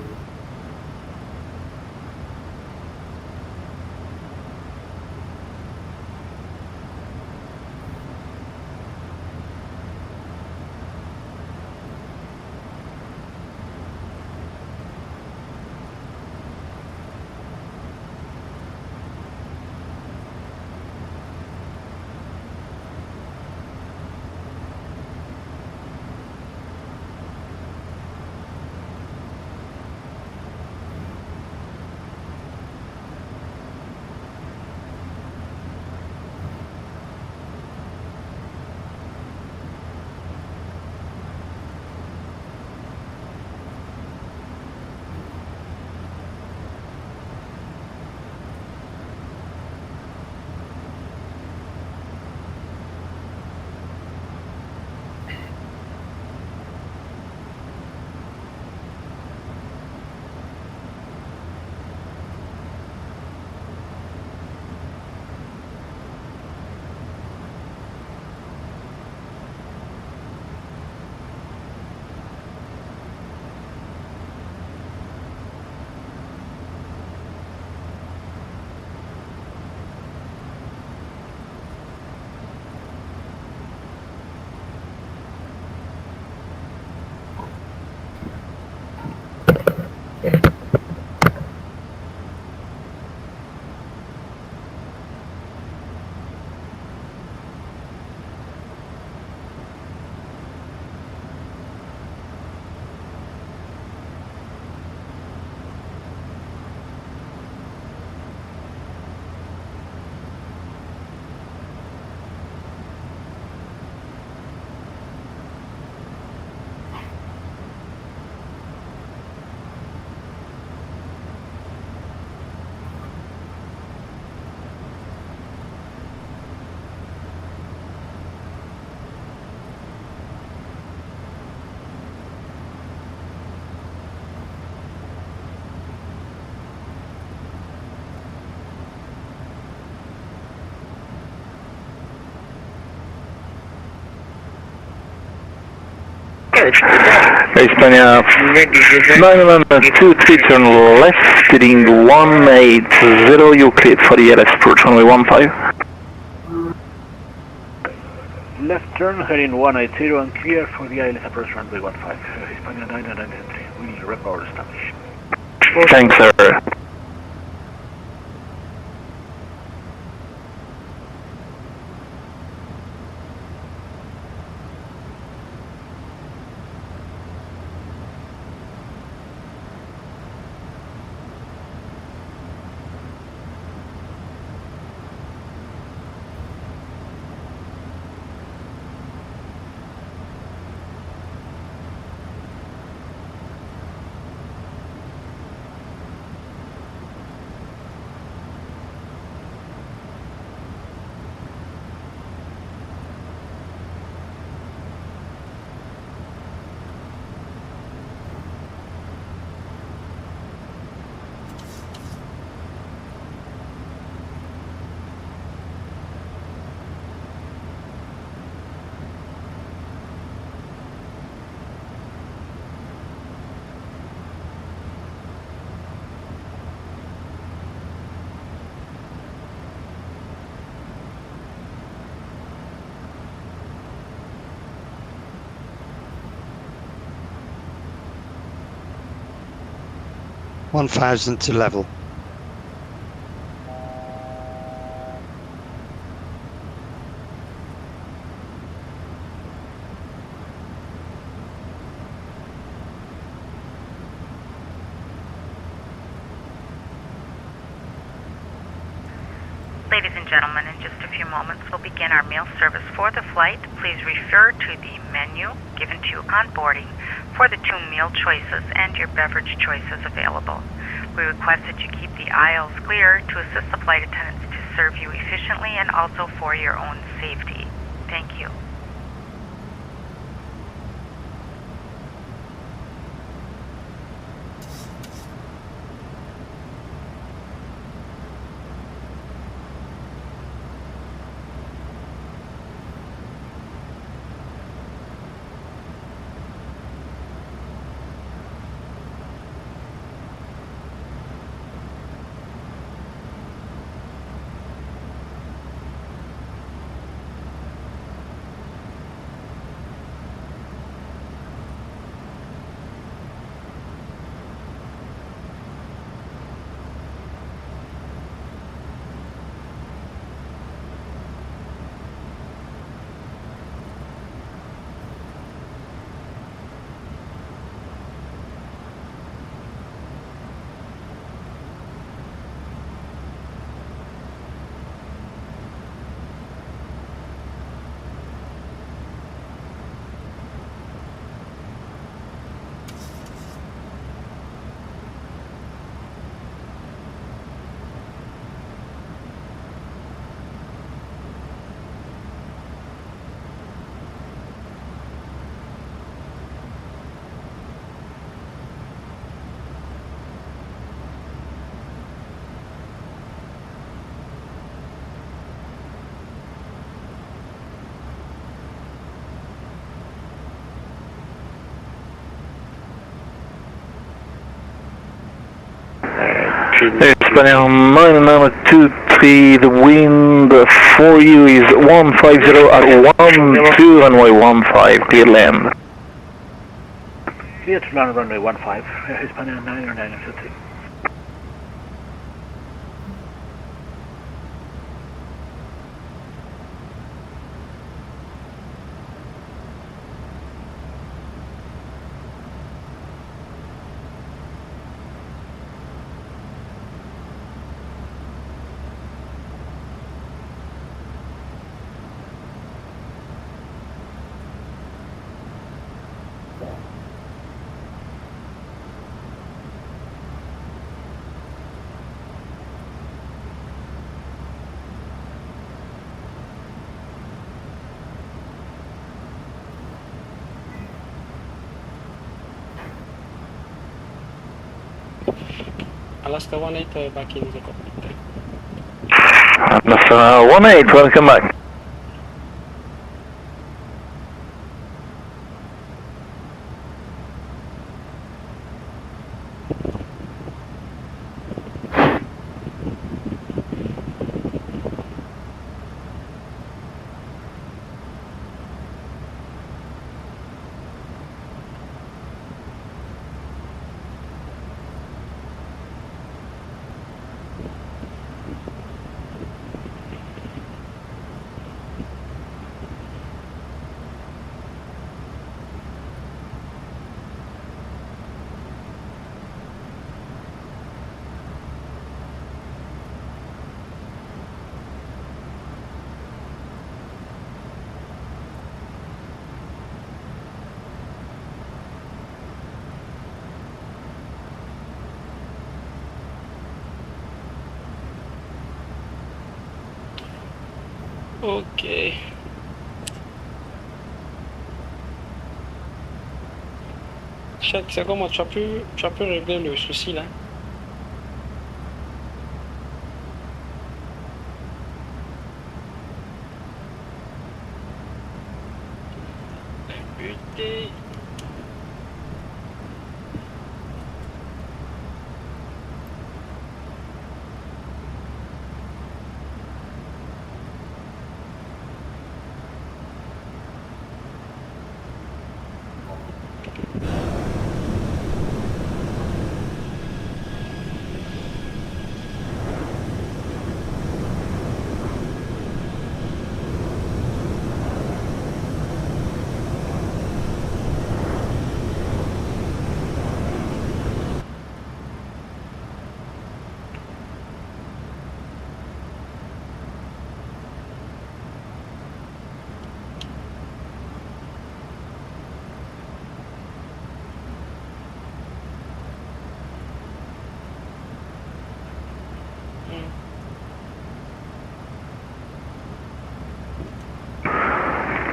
España 923, turn left, heading 180, you cleared for the LS approach runway 15. Left turn, heading 180 and clear for the ILS approach runway 15. España 993, we'll report establish. Thanks, sir. $1,000 to level. Ladies and gentlemen, in just a few moments we'll begin our meal service for the flight. Please refer to the menu given to you on boarding for the 2 meal choices and your beverage choices available. We request that you keep the aisles clear to assist the flight attendants to serve you efficiently and also for your own safety. Thank you. España 923, the wind for you is 150 at 12, runway 15, clear land. Clear to land runway 15, España 993. Alaska 18 back in the cockpit. Alaska 18, welcome back. Ok. Check, c'est comment tu as pu régler le souci là? Putain.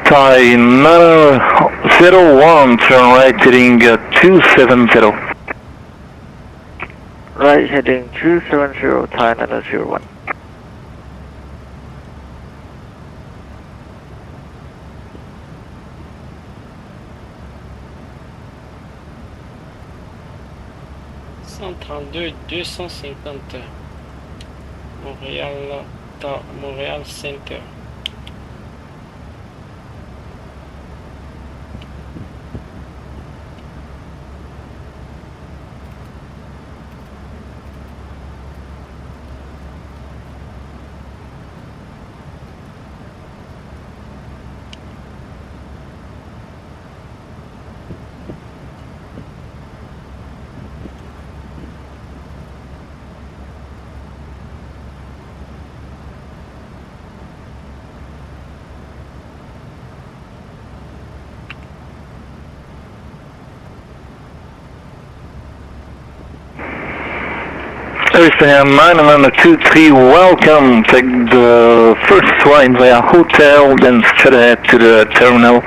Thai 901, turn right heading 270. Right heading 270, Thai 901. $132,250. Montréal Center. Airlines 923, welcome. Take the first line via hotel, then straight ahead to the terminal.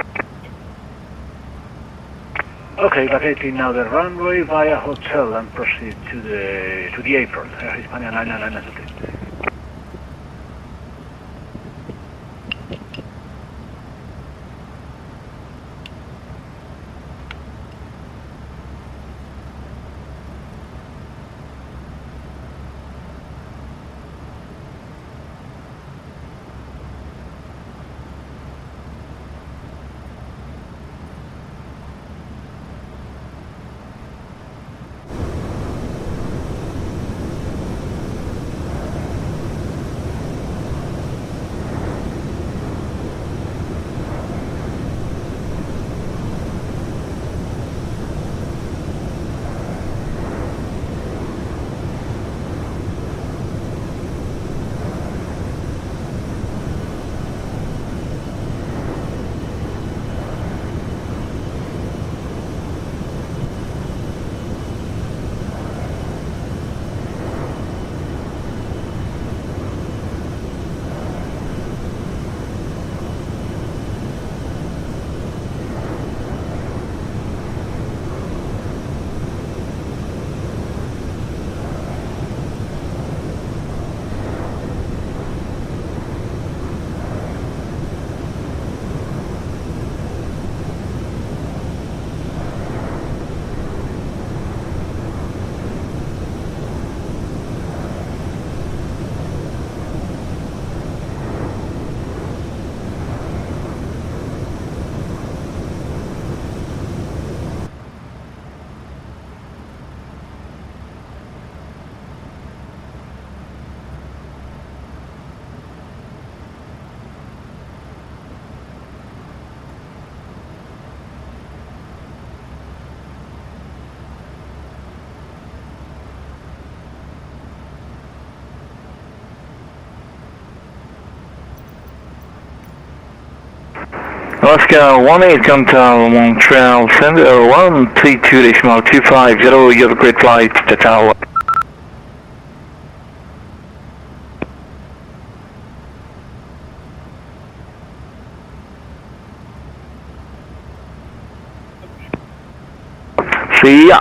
Okay, vacating now the runway via hotel and proceed to the apron. Hispania 999. Oscar 18 Contal, Montreal, Center 132.250, you have a great flight, Tatal. See ya.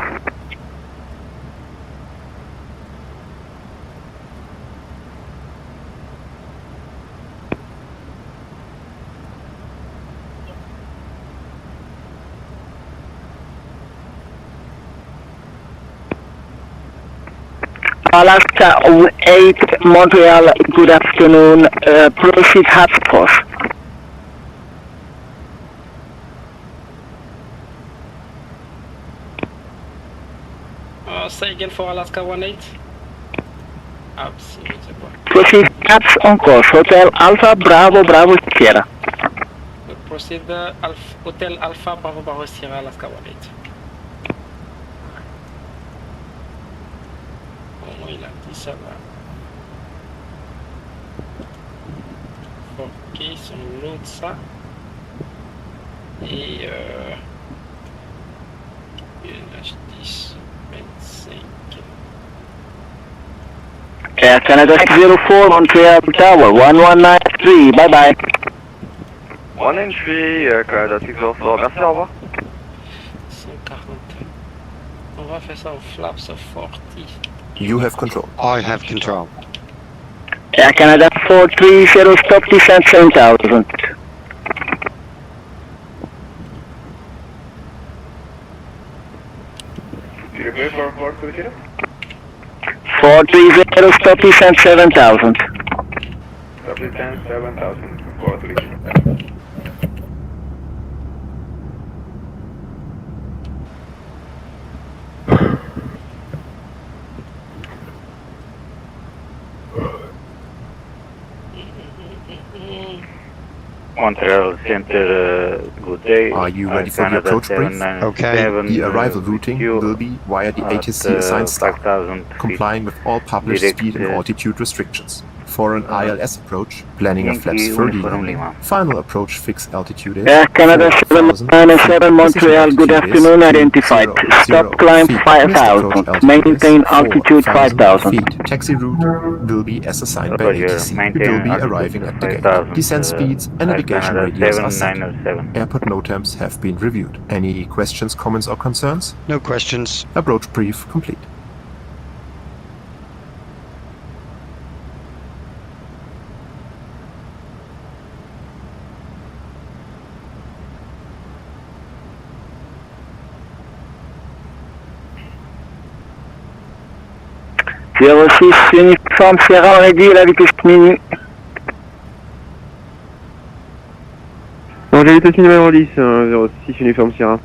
Alaska 8, Montreal, good afternoon. Proceed hotspot. Say again for Alaska 18. Absolutely. Proceed apps on course. Hotel Alpha Bravo Bravo Sierra. Proceed Hotel Alpha Bravo Bravo Sierra, Alaska 18. Au moins il a dit ça là. Ok, si on load ça. Et UNH10 25. Air Canada 604 Montreal Tower 1193. Bye bye. 193, Canada 604. Merci, au revoir. 140. On va faire ça au flaps of 40. You have control. I have control. Air Canada 430, stop descent 7000. You repeat for 420? 430, stop descent 7000. Stop descent 7000, 430. Montreal Center, good day. Are you ready for the approach brief? Okay. The arrival routing will be via the ATC assigned star, complying with all published speed and altitude restrictions. For an ILS approach, planning a flaps 30 landing. Final approach fixed altitude is Air Canada 797 Montreal, good afternoon, identified. Stop climb 5000, maintain altitude 5000. feet. Taxi route will be as assigned by ATC. We will be arriving at the gate. Descent speeds and navigation radius are set. Airport NOTAMs have been reviewed. Any questions, comments or concerns? No questions. Approach brief complete. Zero 06 uniform Sierra ready, la vitesse minute. Bon, j'ai vitesse numéro 10, 06 uniforme Sierra.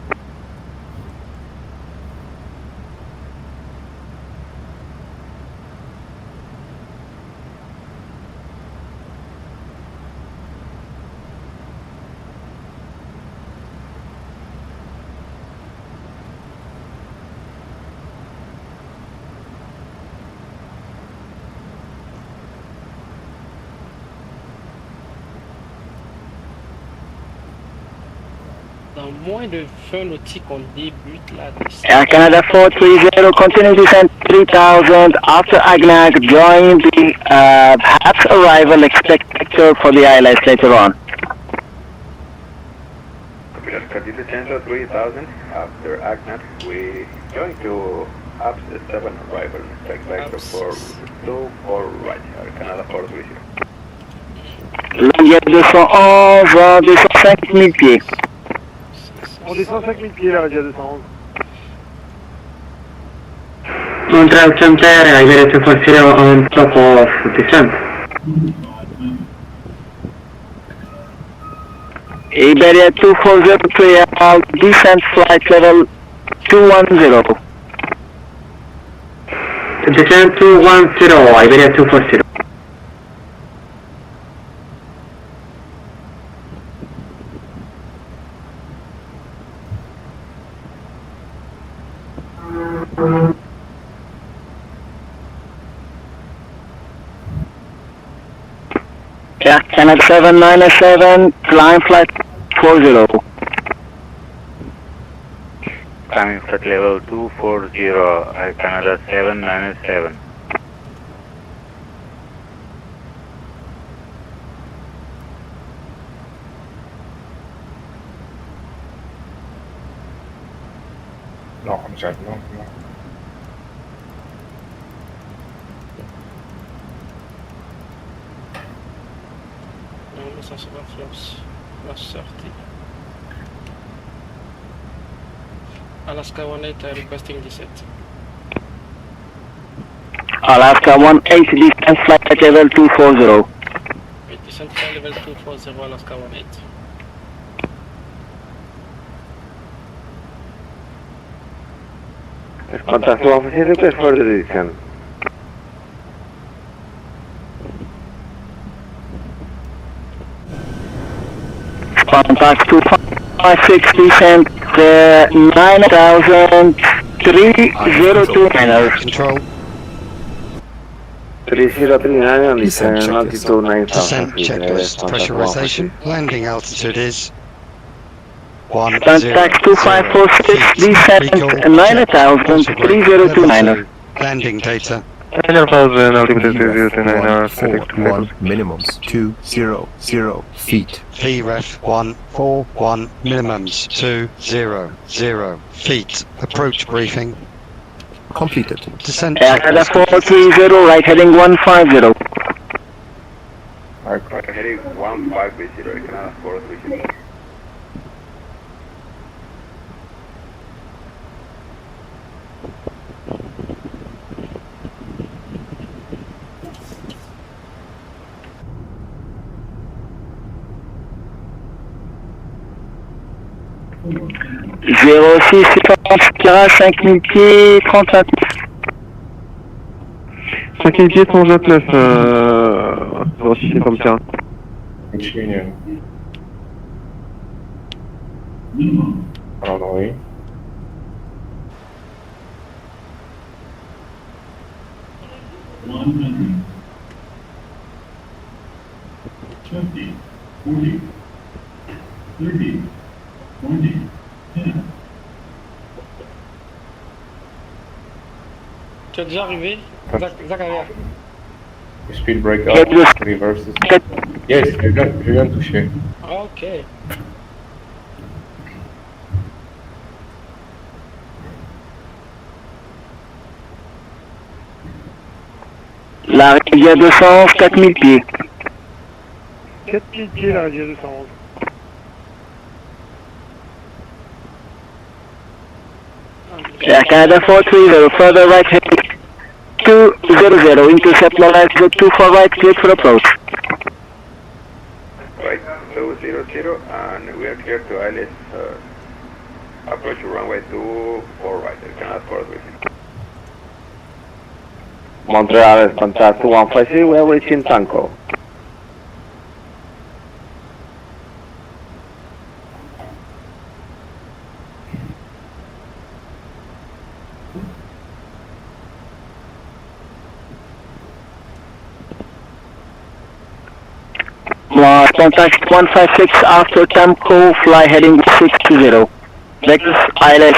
Dans moins de 20 nautiques, on débute la descente. Air Canada 430, continue descent 3000. After Agnag, join the perhaps arrival expected for the ILS later on. Continue descent 3000. After Agnat, we going to up 7 arrival. Expect for 2 or right. Air Canada 430. Longueur 211, 205 000 pieds. On descend 5000 pieds là, déjà 211. Montreal Center, I get 240 on top of descent. Iberia 240 Montreal, descent flight level 210. Descent 210, Iberia 240. Air Canada 797, climb flight 40. Climbing flight level 240, Air Canada 797. Non, chat, non. Non, mais ça sera la sortie. Alaska 18 requesting descent. Alaska 18, descent flight at level 240. Descent flight level 240, Alaska 18. Contact 2 request for the descent. Contact 256, descent 9,302 Control. 3039 on descent, altitude 9000 Descent feet. checklist. Pressurization. Landing altitude is 10. Contact 2546, descent 9,302 Landing data. 9,000, altimeter 029 hours, Fort 1 minimums 200 feet. VREF 141 minimums 200 feet. Approach briefing. Completed. Descent Canada 430, right heading 150. Right heading 150, Canada 430. Zéro 6, 5000 pieds, 30 5000 pieds, 129, 06, comme ça. Pardon, oui. Tu es déjà arrivé, Zachariah? Speed breakout, reverses. Yes, je viens de toucher. Ok. La rivière 211, 4000 pieds. 4000 pieds, la rivière 211. Air Canada 430, further right heading 200, intercept line 24 right, cleared for approach. Right, 200, and we are here to ILS, approach runway 24 right, Canada 430. Montreal is contact 150, we are reaching Tanko. Contact 156 after Tamco, fly heading 620. Vectors ILS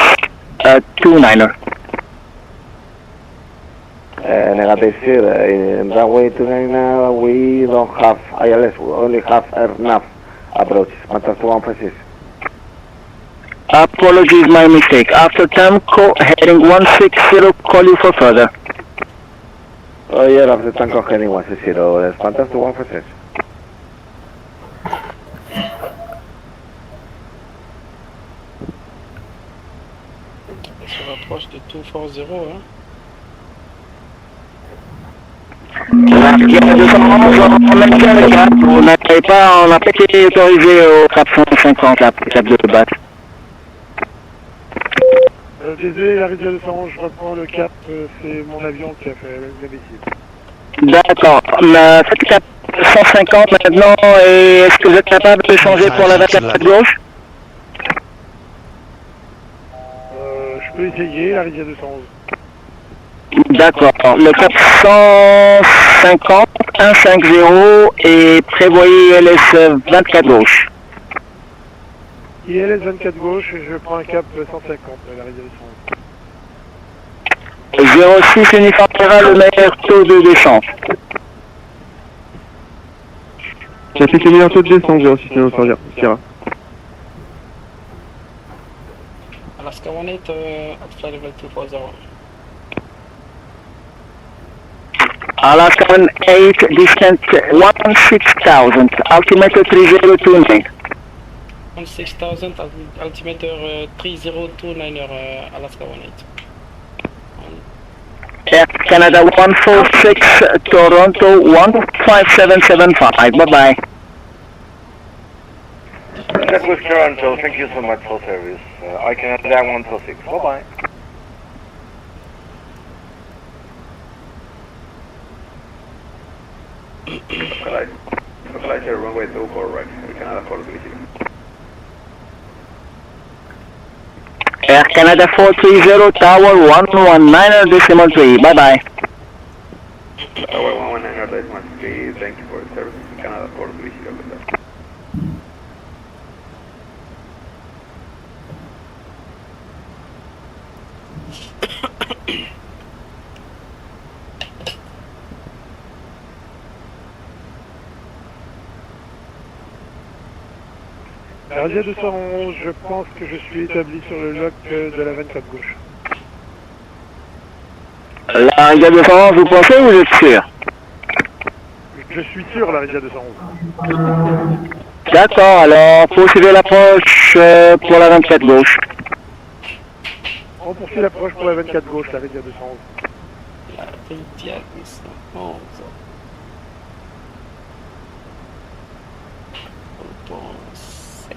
29er. Negative sir, in runway 29 we don't have ILS, we only have AirNav approach, contact 156. Apologies, my mistake. After Tamco, heading 160, call you for further. Oh yeah, after Tanko heading 160, contact 156. On se rapproche de 240, hein. On n'avait pas, on n'a pas été autorisé au cap 150, là, cap de batte. Désolé, la rivière 211, je reprends le cap, c'est mon avion qui a fait la bêtise. D'accord, faites cap 150 maintenant, et est-ce que vous êtes capable de changer pour la 24 gauche? Je peux essayer, la rivière 211. D'accord, le cap 150, 150 et prévoyez LS 24 gauche. ILS 24 gauche, je prends un cap 150, la rivière 06 uniformera le meilleur taux de descente. Ça fait que le meilleur taux de descente, 06 uniformera. Alaska 18, Ifly level 240. Alaska 18, distance 16,000, altimeter 3029. 16,000, altimeter 3029, Alaska 18. Air Canada 146, Toronto 15775, bye-bye. That was Toronto, thank you so much for service. I Canada 146, bye-bye. Localize runway 24 right, Air Canada 430. Air Canada 430, tower 119.3, bye-bye. Tower 119.3, thank you for the service, Air Canada 430. Radia 211, je pense que je suis établi sur le lock de la 24 gauche. La Radia 211, vous pensez ou vous êtes sûr? Je suis sûr, la Radia 211. D'accord, alors poursuivez l'approche pour la 24 gauche. On poursuit l'approche pour la 24 gauche, la Radia 211. La Radia 211.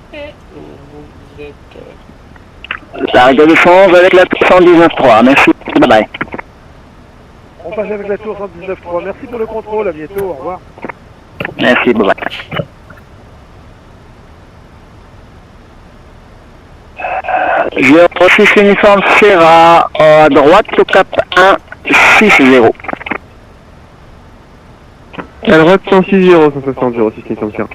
Vous êtes... La Radia 211 avec la 119.3, merci, bye bye. On passe avec la tour 119.3, merci pour le contrôle, à bientôt, au revoir. Merci, bye bye. J'ai reçu uniforme Sierra à droite au cap 160. À droite 160, 160, 06 uniforme Sierra.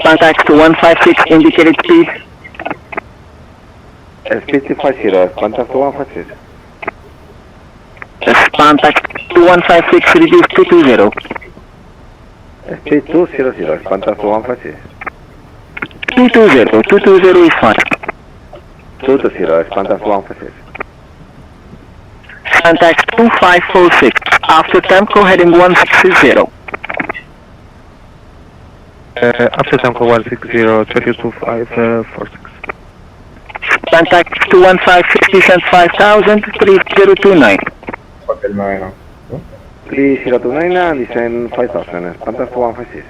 Contact to 156, indicated speed. Speed 250, contact to 156. Contact to 156, reduce 220. Speed 200, contact to 156. 220 is fine. 220, contact to 156. Contact 2546, after Temco heading 160. After Temco 160, 222546. Contact 21550, send 5000, 3029. Hotel Marina. 3029 and descend 5000, contact to 156.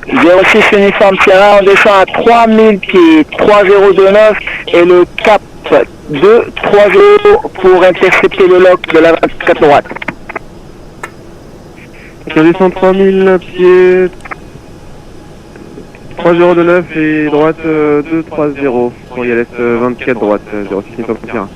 .06 uniforme Sierra, on descend à 3000 pieds, 3029 et le cap 230 pour intercepter le lock de la 24 droite. Je descends 3000 pieds, 3029 et droite 230 pour ILS 24 droite, 06 uniforme Sierra.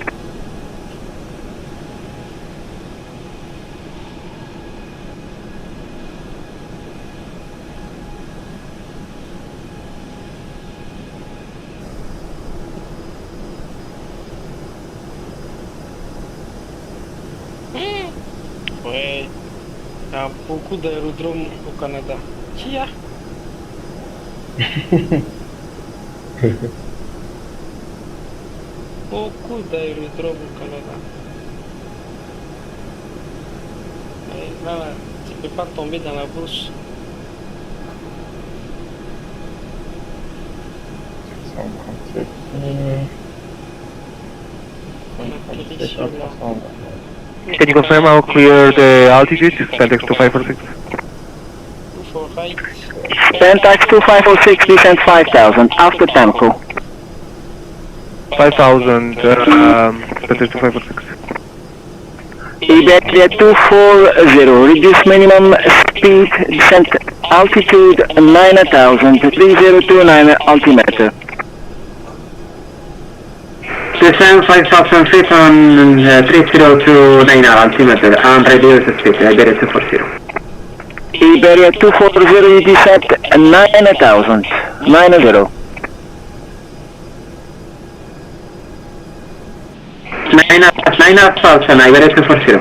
Ouais, il y a beaucoup d'aérodromes au Canada. Qui a beaucoup d'aérodromes au Canada. Ouais, là, tu peux pas tomber dans la brousse. Can you confirm how clear the altitude? Pentax 2546. Pentax 2546, descend 5000, after Temco. 5000, Pentax 2546. Iberia 240, reduce minimum speed, descent altitude 9000, 3029 altimeter. Descend 5000 feet on 3029 altimeter and reduce speed, Iberia 240. Iberia 240, you descent 9,000. 90. 9,000, Iberia 240.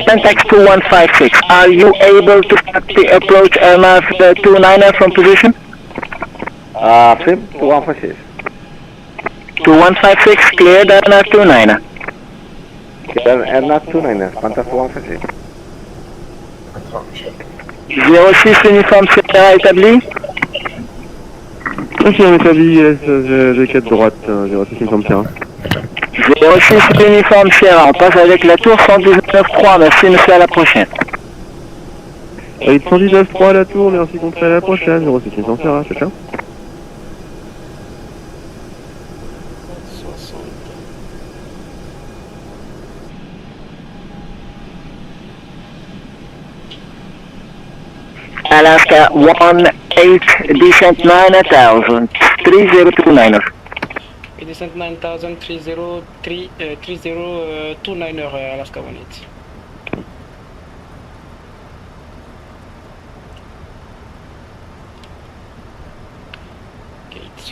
Pentax 2156, are you able to start the approach Airlines 29er from position? Film 2156. 2156, cleared Airlines 29er. Airlines 29er, Pentax 2156. 06 uniforme Sierra établi. Ok, on établit G4 droite, 06 uniforme Sierra. 06 uniforme Sierra, on passe avec la tour 119.3, merci monsieur, à la prochaine. Avec 119.3 à la tour, merci contre à la prochaine, 06 uniforme Sierra, ciao ciao. Alaska 18, descent 9,000, 3029er. Descent 9,000, 3029er, Alaska 18.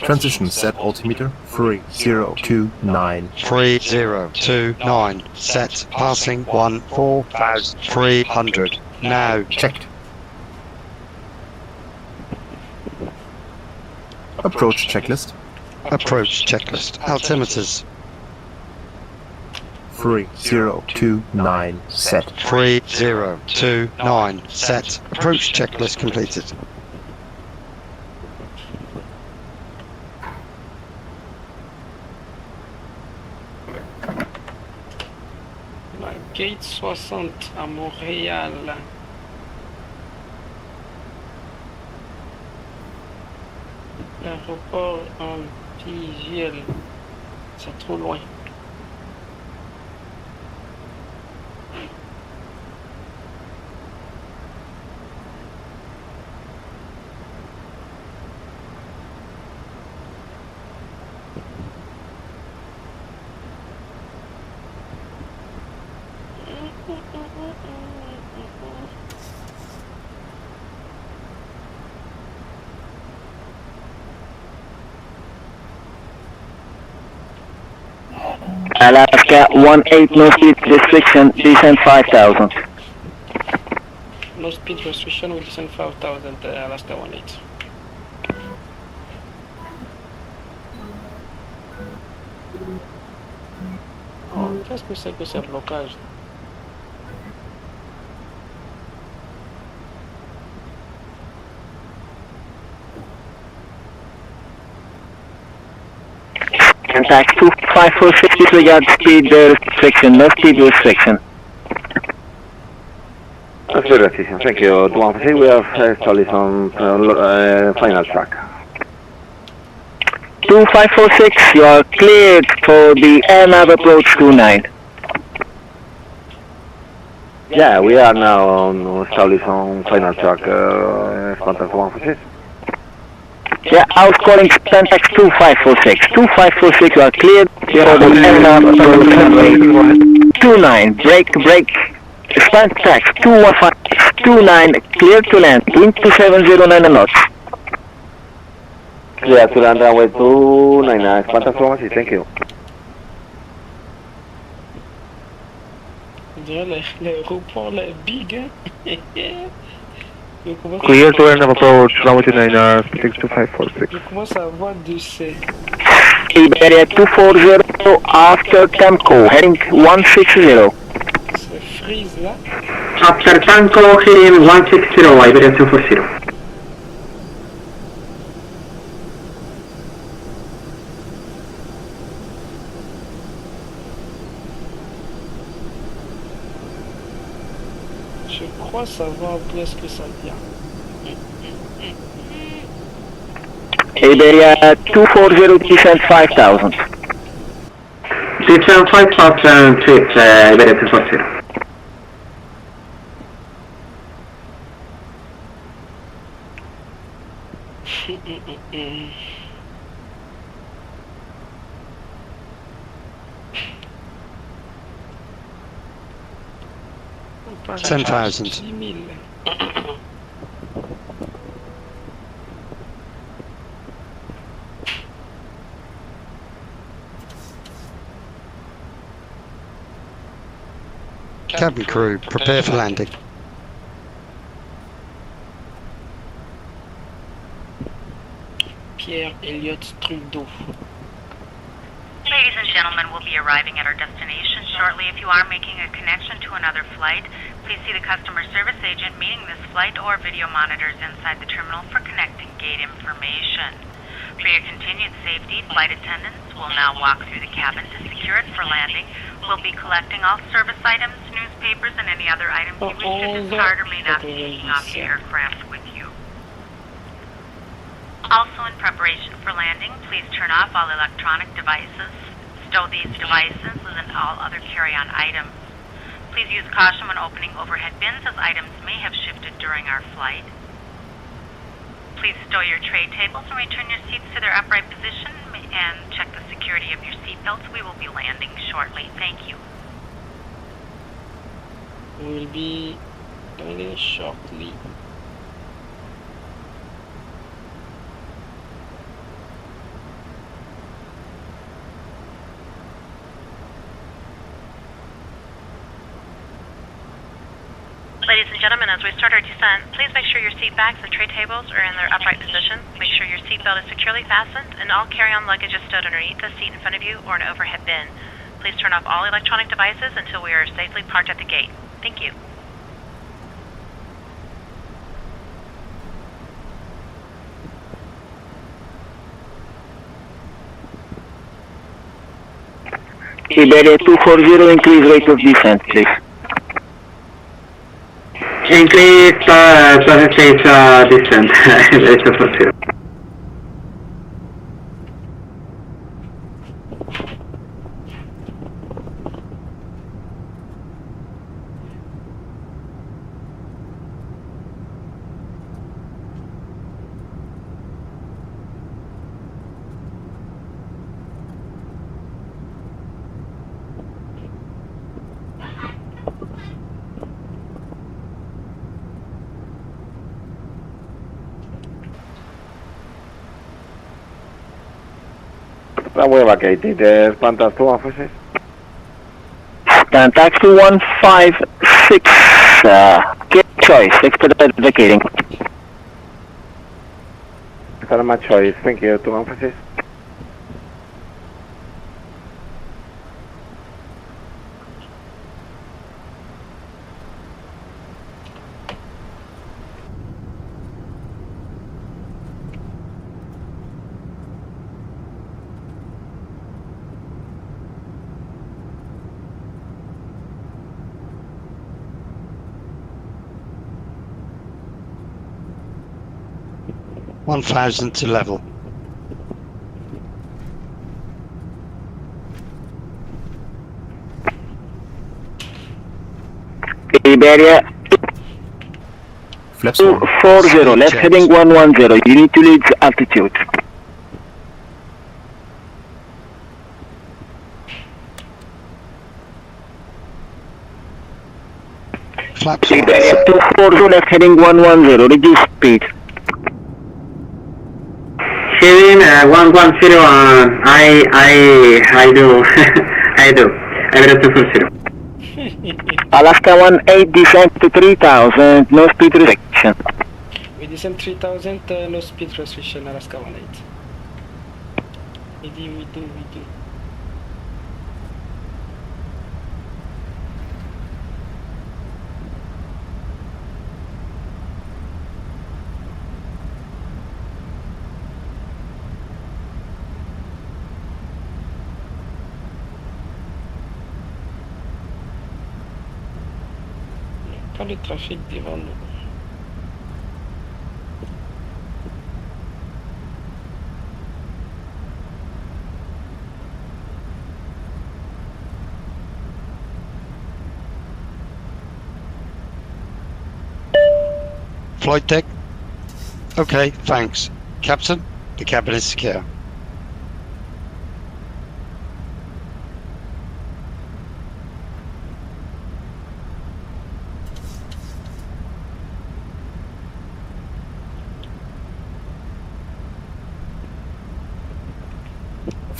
Transition set altimeter 3029. 3029. Set passing 14,300. Now checked. Approach checklist. Approach checklist. Altimeters. 3029 set. 3029 set. Approach checklist completed. Gate 60 à Montréal. L'aéroport en PGL, c'est trop loin. Alaska 18, no speed restriction, descent 5,000. No speed restriction, we descend 5,000, Alaska 18. Oh, qu'est-ce que c'est que ce blocage? Contact 2546, disregard speed restriction, no speed restriction. That's very efficient, thank you. 2156, we have established on final track. 2546, you are cleared for the AirNav approach 29. Yeah, we are now on established on final track, contact 146. Yeah, I was calling Pentax 2546. 2546, you are cleared for the AirNav approach 29. Break. Pentax 21529, cleared to land, wind 2709 knots. Clear to land runway 29, contact 146, thank you. On dirait l'aéroport, là, big, hein? Clear to AirNav approach, runway 29, Pentax 2546. Je commence à avoir du C. Iberia 240 after Temco, heading 160. C'est freeze là. After Tanko, heading 160, Iberia 240. Je crois savoir d'où est-ce que ça vient. Iberia 240, descent 5,000. Descent 5,000 to Iberia 240. 10,000. Cabin crew, prepare for landing. Pierre Elliott Trudeau. Ladies and gentlemen, we'll be arriving at our destination shortly. If you are making a connection to another flight, please see the customer service agent meeting this flight or video monitors inside the terminal for connecting gate information. For your continued safety, flight attendants will now walk through the cabin to secure it for landing. We'll be collecting all service items, newspapers, and any other items you wish to discard or may not be taking off the aircraft with you. Also, in preparation for landing, please turn off all electronic devices, stow these devices and all other carry-on items. Please use caution when opening overhead bins as items may have shifted during our flight. Please stow your tray tables and return your seats to their upright position and check the security of your seatbelts. We will be landing shortly. Thank you. We will be landing shortly. Ladies and gentlemen, as we start our descent, please make sure your seat backs and tray tables are in their upright position. Make sure your seatbelt is securely fastened and all carry-on luggage is stowed underneath the seat in front of you or an overhead bin. Please turn off all electronic devices until we are safely parked at the gate. Thank you. Iberia 240, increase rate of descent, please. Increase percentage distance. Rate of 40. La hueva, Katie, ¿te espantas tú a veces? Scan taxi 156, get choice, expedite vacating. That's my choice, thank you, to emphasis. $1,000 to level. Iberia 240, left heading 110, you need to lead altitude. Flaps Iberia 240, left heading 110, reduce speed. Heading 110 and I do I do. Iberia 240. Alaska 18, descent to 3000, no speed restriction. We descend 3000, no speed restriction, Alaska 18. We do. Pas le trafic devant nous. Flight deck. Okay, thanks. Captain, the cabin is secure.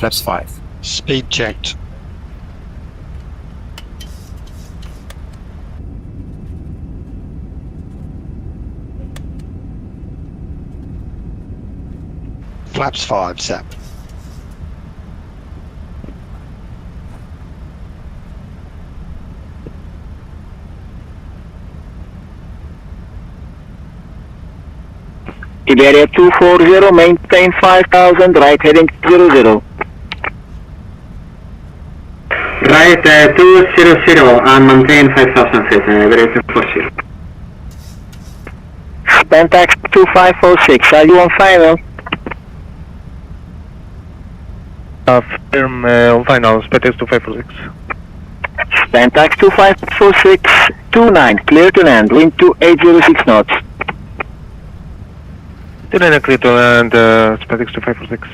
flaps 5. Speed checked. Flaps 5 set. Iberia 240, maintain 5000, right heading 00. Right 200 and maintain 5000 feet, Iberia 240. Pentax 2546, are you on final? Firm on final, Pentax 2546. Pentax 2546, 29, clear to land, wind 2806 knots. 29 clear to land, Pentax 2546.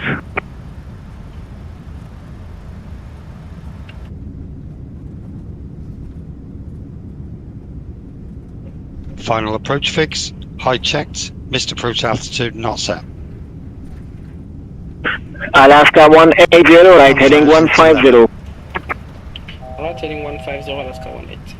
Final approach fix. Height checked. Missed approach altitude not set. Alaska 180, right heading 150. Right heading 150, Alaska 180.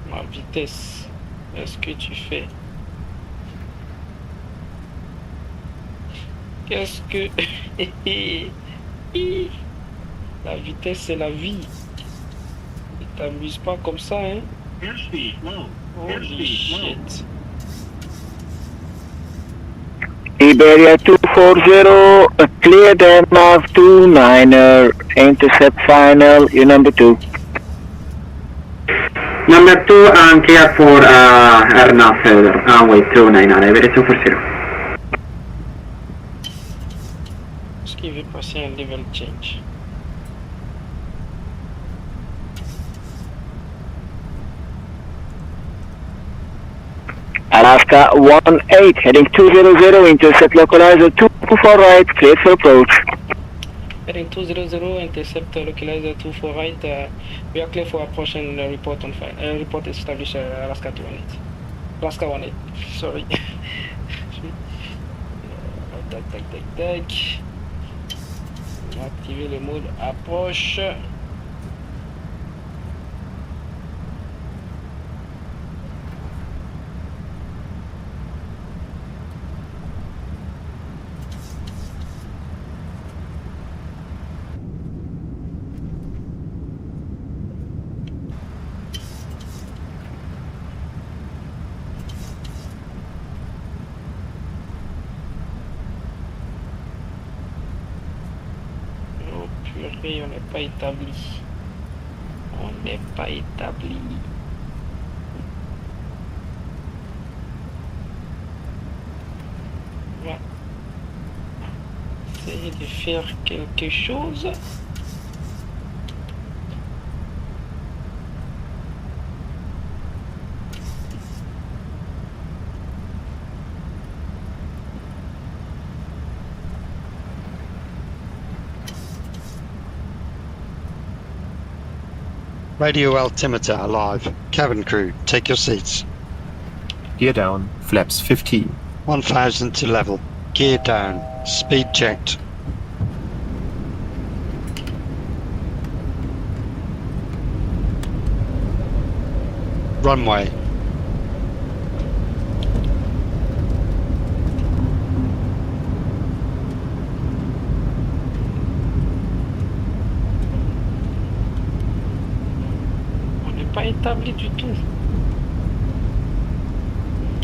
Ma vitesse, est-ce que tu fais? Qu'est-ce que... La vitesse c'est la vie. Ne t'amuse pas comme ça, hein? Holy shit. Iberia 240, clear Denmark 29er, intercept final, you number 2. Number 2 and clear for RNAV further, wait 299, Iberia 240. Est-ce qu'il veut passer un level change? Alaska 18, heading 200, intercept localizer 24 right, clear for approach. Heading 200, intercept localizer 24 right, we are clear for approach and report on file. Report established Alaska 18. Alaska 18, sorry. Tac. Activer le mode approche. On n'est pas établi. On n'est pas établi. On va essayer de faire quelque chose. Radio altimeter alive. Cabin crew, take your seats. Gear down, flaps 15. 1000 to level. Gear down. Speed checked. Runway. Pas établi du tout.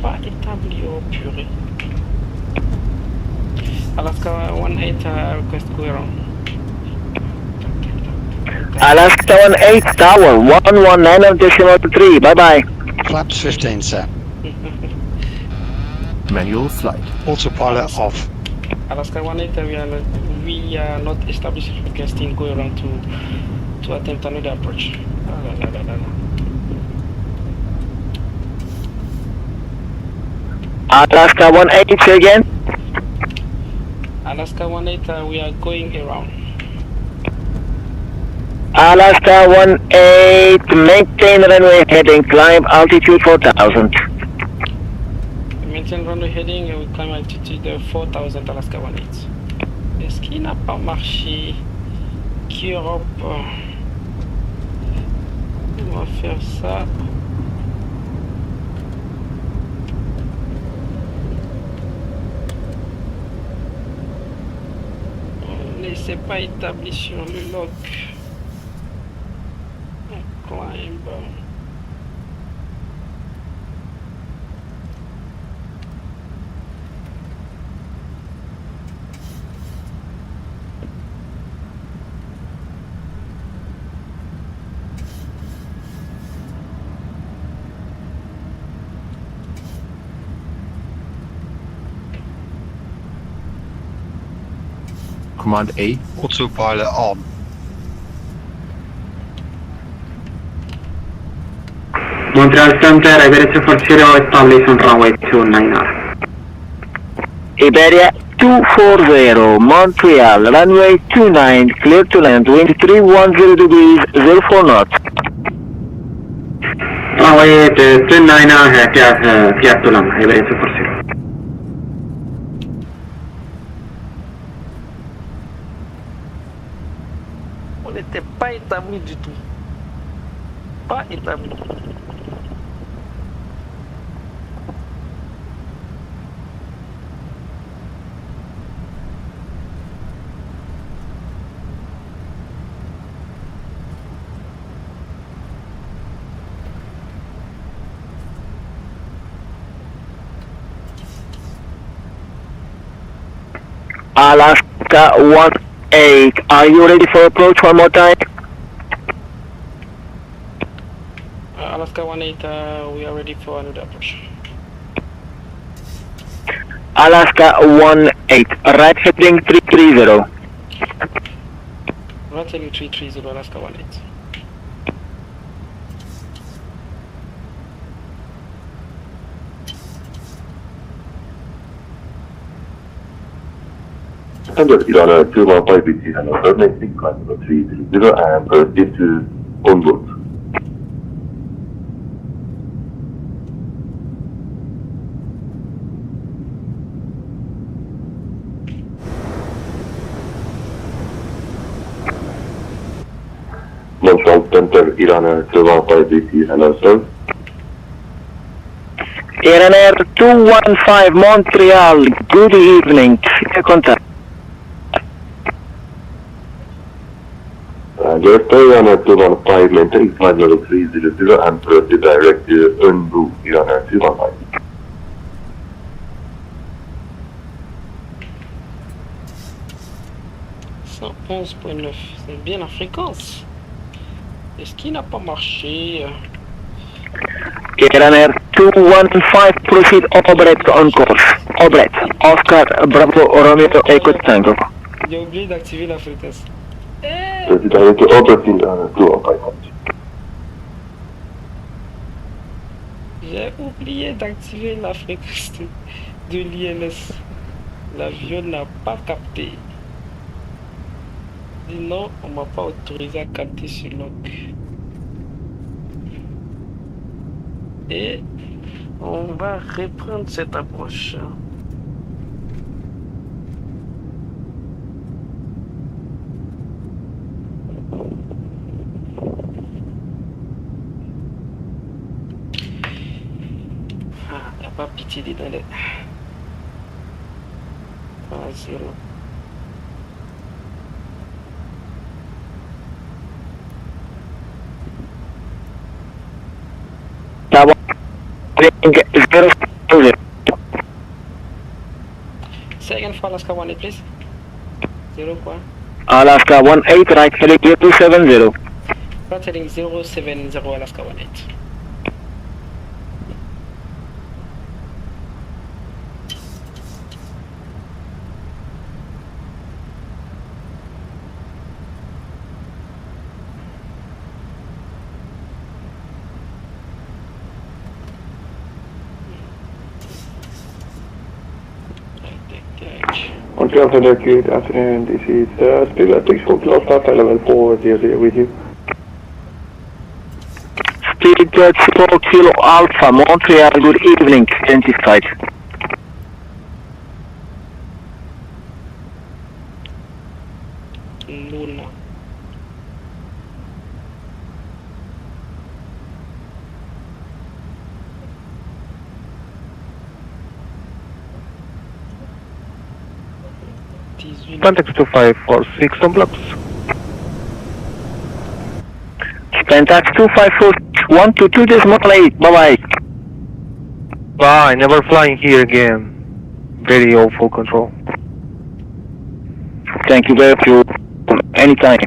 Pas établi, oh purée. Alaska 18 request Quadrant. Alaska 18 tower 119.3, bye bye. Flaps 15 set. Manual flight. Autopilot off. Alaska 18, we are not establishing forecasting go around to attempt another approach. Alaska 18, say again. Alaska 18, we are going around. Alaska 18, maintain runway heading, climb altitude 4000. Maintain runway heading et we climb altitude 4000 Alaska 18. Est-ce qu'il n'a pas marché qu'Europe? On va faire ça. C'est pas établi sur le log. Climb. Command A. Autopilot on. Montreal Center, Iberia 240, establish on runway 29R. Iberia 240, Montreal, runway 29, clear to land, wind 310 degrees, 04 knots. Runway 29R, clear to land, Iberia 240. On n'était pas établi du tout. Pas établi. Alaska 18, are you ready for approach one more time? Alaska 18, we are ready for another approach. Alaska 18, right heading 330. Right heading 330, Alaska 18. Standard Irana 215 BT and alternating climb 300 and proceed to onboard. Montreal Center Irana 215 BT and also. Air 215 Montreal, good evening, contact. Irana 215 maintain climb level 300 and proceed direct to Unbu Irana 215. C'est bien la fréquence. Est-ce qu'il n'a pas marché? Air 215 proceed operate on course. Operate, Oscar Bravo Romeo Echo Tango. J'ai oublié d'activer la fréquence. Proceed direct to operating Irana 215. J'ai oublié d'activer la fréquence de l'ILS. L'avion n'a pas capté. Sinon, on m'a pas autorisé à capter sur log. Et on va reprendre cette approche. Il n'y a pas pitié dedans. Vas-y. Say again for Alaska 18, please. 0 quoi? Alaska 18, right heading 070. Right heading 070, Alaska 18. Montreal Thunder, good afternoon. This is Speedbird 64 Kilo Alpha, level 400 with you. Speedbird 4 Kilo Alpha, Montreal, good evening, identified. Luna. Pentax 2546 on blocks. Pentax 254-122.8, bye-bye. Bye, never flying here again. Very awful control. Thank you very much. Anytime.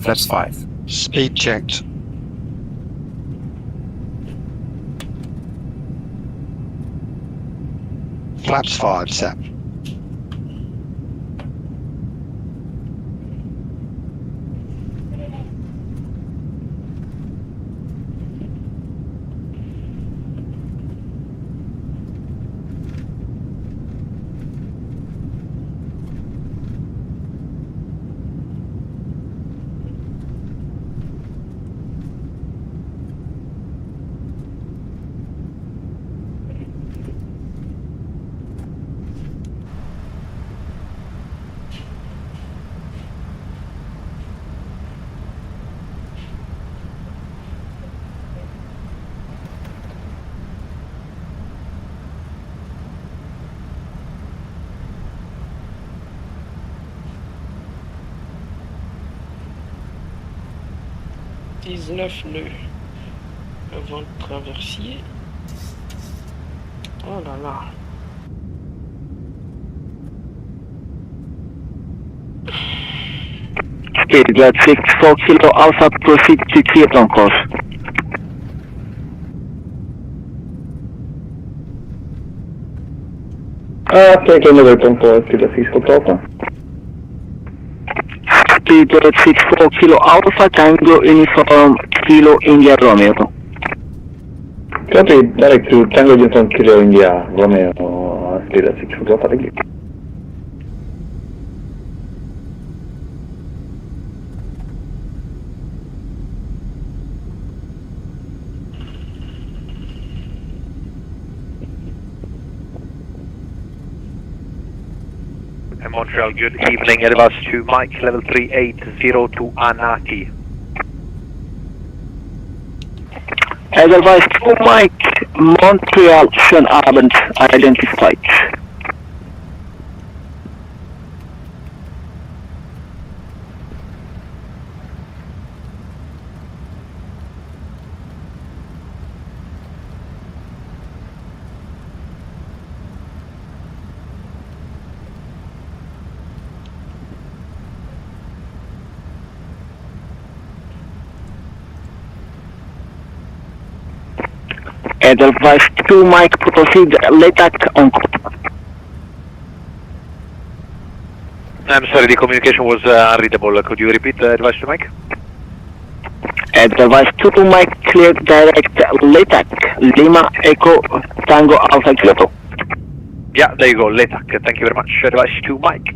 Flaps 5. Speed checked. Flaps 5, Sap. nœuds avant le traversier. Oh là là. Okay, that's 64 Kilo Alpha, proceed to clear on course. Take another control to the 64 Alpha. Speed 64 Kilo Alpha, Tango Uniform Kilo India Romeo. Copy, direct to Tango Uniform Kilo India Romeo, speed 64 Alpha, thank you. Montreal, good evening. Airbus to Mike, level 380 to Anaki. Otherwise, to Mike, Montreal, Schön Abend, identified. Advice to Mike, proceed LATAC on call. I'm sorry, the communication was unreadable. Could you repeat the advice to Mike? Advice to Mike, clear direct LATAC, Lima Echo Tango Alpha Kyoto. Yeah, there you go, LATAC. Thank you very much. Advice to Mike.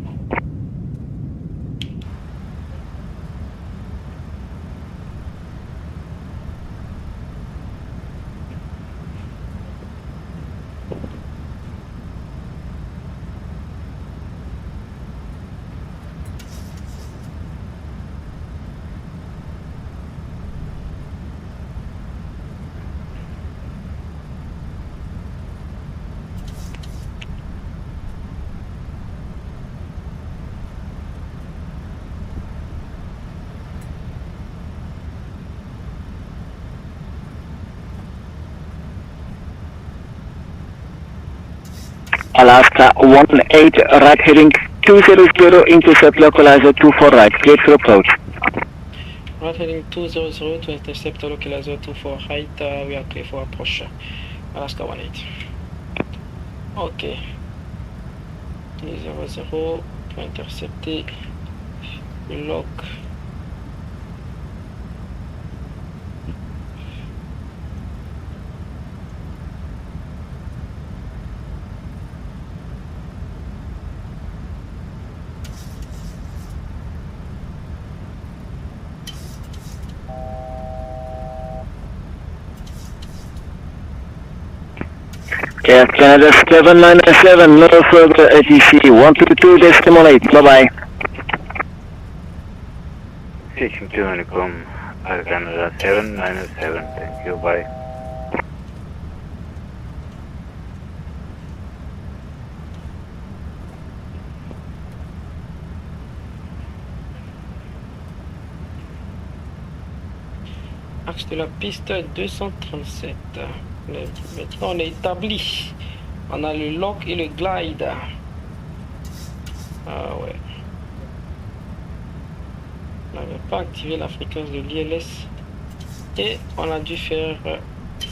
Alaska 18, right heading 200, intercept localizer 24 right, clear for approach. Right heading 200 to intercept localizer 24 right, we are clear for approach. Alaska 18. Ok. 10-0, pour intercepter le lock. Yes, Canada 797, no further ATC 122.8, bye-bye. Station 2 Honeycomb, Air Canada 797, thank you, bye. Axe de la piste 237. Maintenant on est établi. On a le lock et le glide. Ah ouais. On n'avait pas activé la fréquence de l'ILS et on a dû faire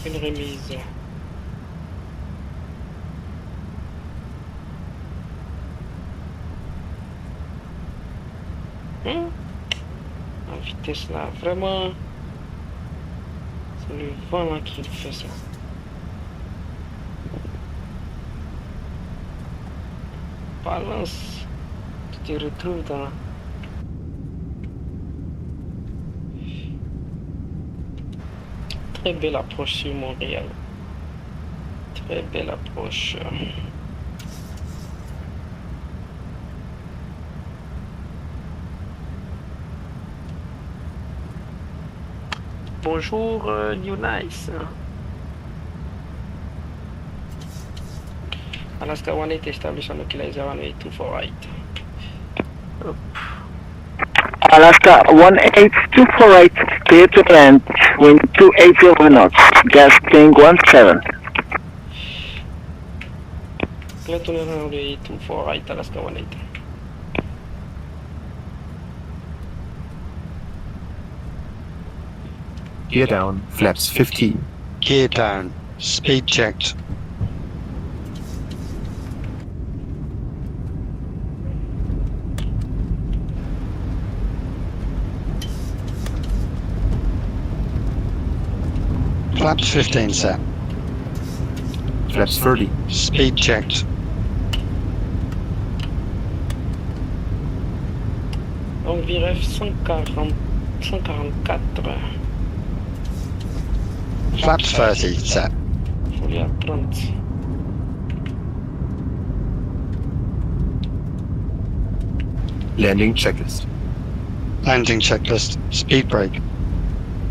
une remise. La vitesse là, vraiment, c'est le vent là qui fait ça. Balance, tu te retrouves dans très belle approche sur Montréal. Très belle approche. Bonjour New Nice. Alaska 18 established on localizer runway 248. Alaska 18248, clear to land, wind 280 knots, gas tank 17. Clear to land runway 248, Alaska 18. Gear down, flaps 15. Gear down, speed checked. Flaps 15 set. Flaps 30. Speed checked. Donc VRF 144. Flaps 30 set. Folie à 30. Landing checklist. Landing checklist. Speed brake.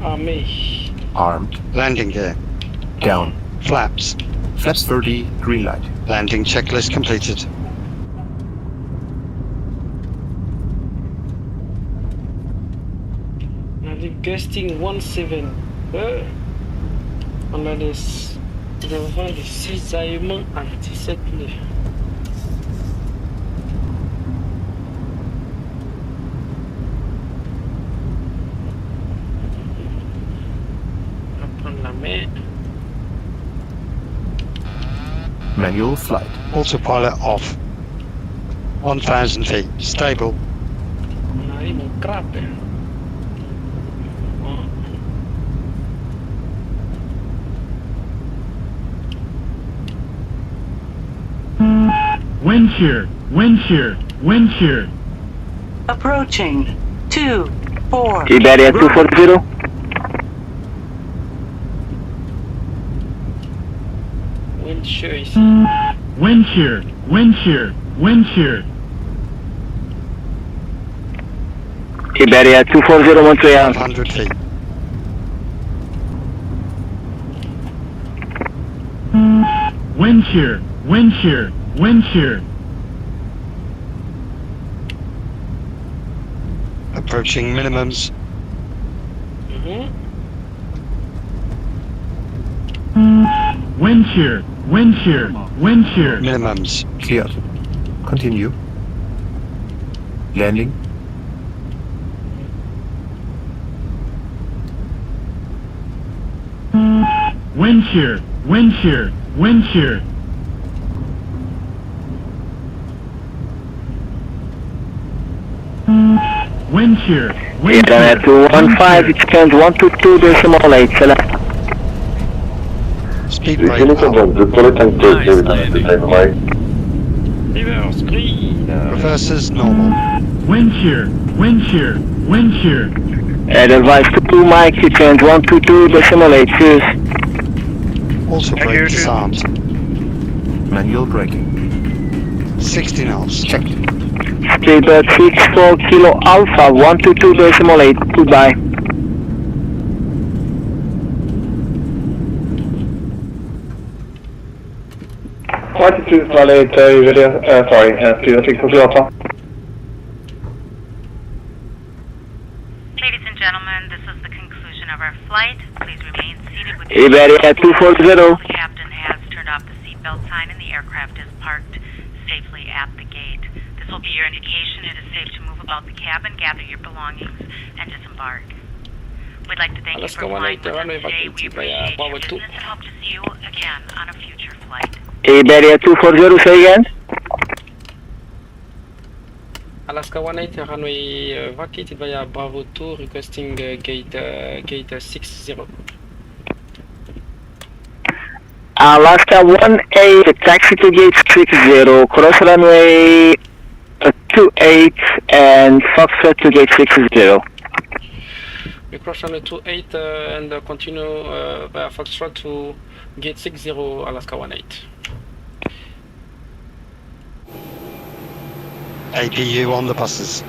Aimez. Armed. Landing gear. Down. Flaps. Flaps 30, green light. Landing checklist completed. On a du gusting 17. On a des vents de cisaillement à 17 nœuds. On va prendre la main. Manual flight. Autopilot off. 1000 feet. Stable. On arrive au crabe. Wind shear, wind shear, wind shear. Approaching. 2-4. Iberia 240. Wind shear ici. Wind shear, wind shear, wind shear. Iberia 240 Montreal. 100 feet. Wind shear, wind shear, wind shear. Approaching minimums. Wind shear, wind shear, wind shear. Minimums. Cleared. Continue. Landing. Wind shear, Wind shear. Wind shear. Wind shear. Wind shear. 215, it turns 122.8, select. Speed Je brake connais ça, donc je pourrais t'inquiéter, Reverse green. reverses normal. Wind shear. Wind shear. Wind shear. Advise 2 Mike, it turns 122.8, cheers. Auto brake disarmed. Manual braking. 60 knots. Check. Speedbird 64 Kilo Alpha 122.8, goodbye. Altitude Valley, video, Studio 64 Kilo Alpha. Ladies and gentlemen, this is the conclusion of our flight. Please remain seated with Iberia 240. The captain has turned off the seatbelt sign and the aircraft is parked safely at the gate. This will be your indication it is safe to move about the cabin, gather your belongings, and disembark. We'd like to thank you for flying with us today. We appreciate your business and hope to see you again on a future flight. Iberia 240, say again. Alaska 18 runway vacated via Bravo 2, requesting gate 60. Alaska 18, taxi to gate 60, cross runway 28 and Foxtrot to gate 60. We cross runway 28 and continue via Foxtrot to gate 60, Alaska 18. APU on the buses.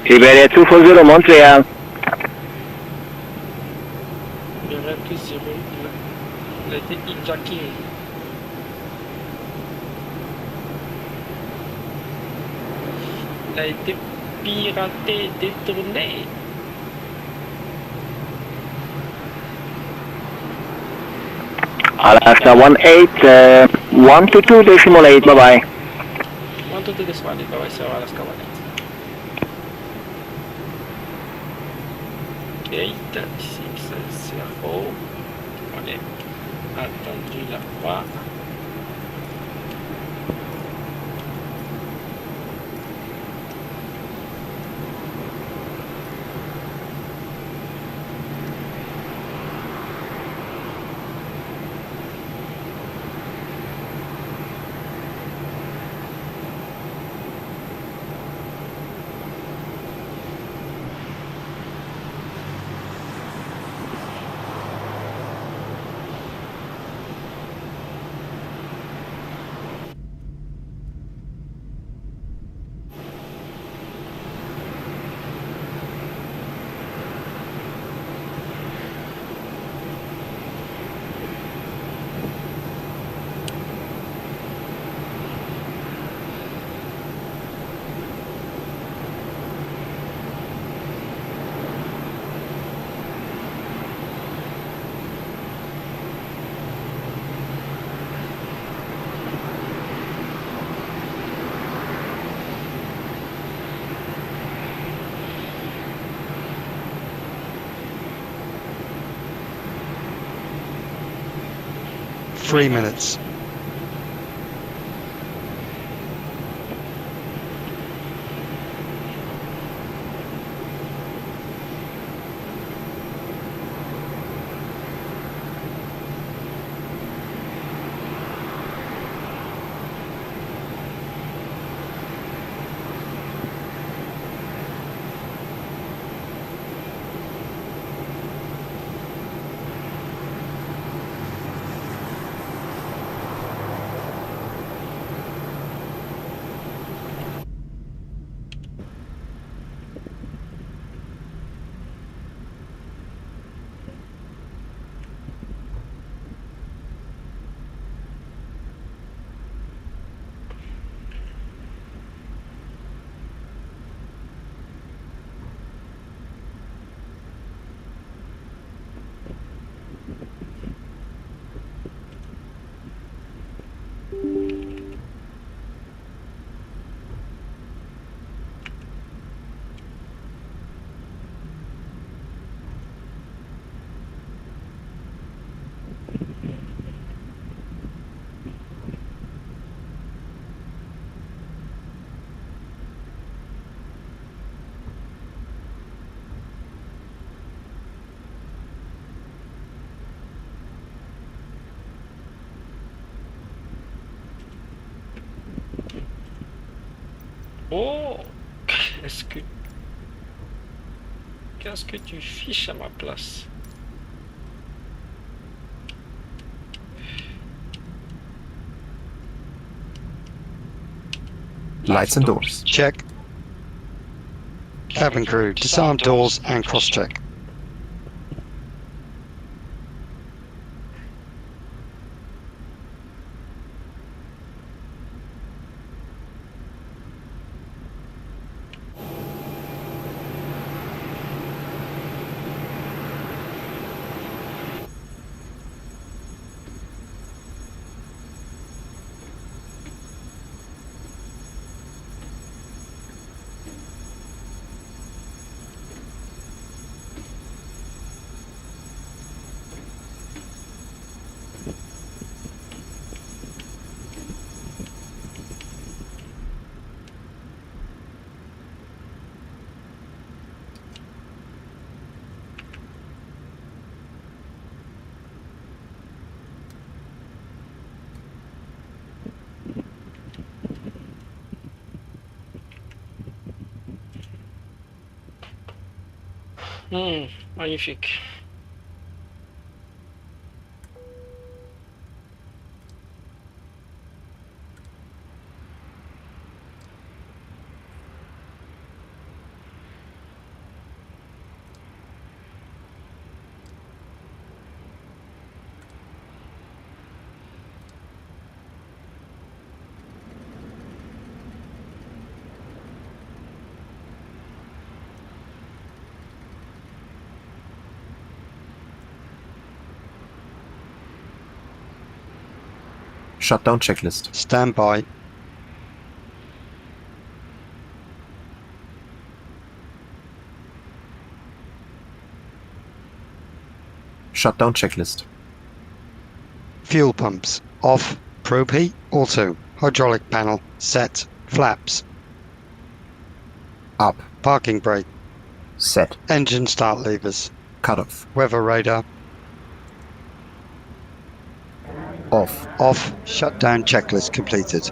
Iberia 240, Montreal. Il a été hijacké. Il a été piraté, détourné. Alaska 18, 122.8, bye bye. 122.8, bye bye, sir, Alaska 18. Gate 60. On est attendu là-bas. Three minutes. Oh, qu'est-ce que tu fiches à ma place? Lights and doors. Check. Cabin crew, disarm doors and cross-check. Magnifique. Shutdown checklist. Stand by. Shutdown checklist. Fuel pumps off. Probe heat auto. Hydraulic panel set. Flaps up. Parking brake set. Engine start levers cut off. Weather radar off. Off. Shutdown checklist completed.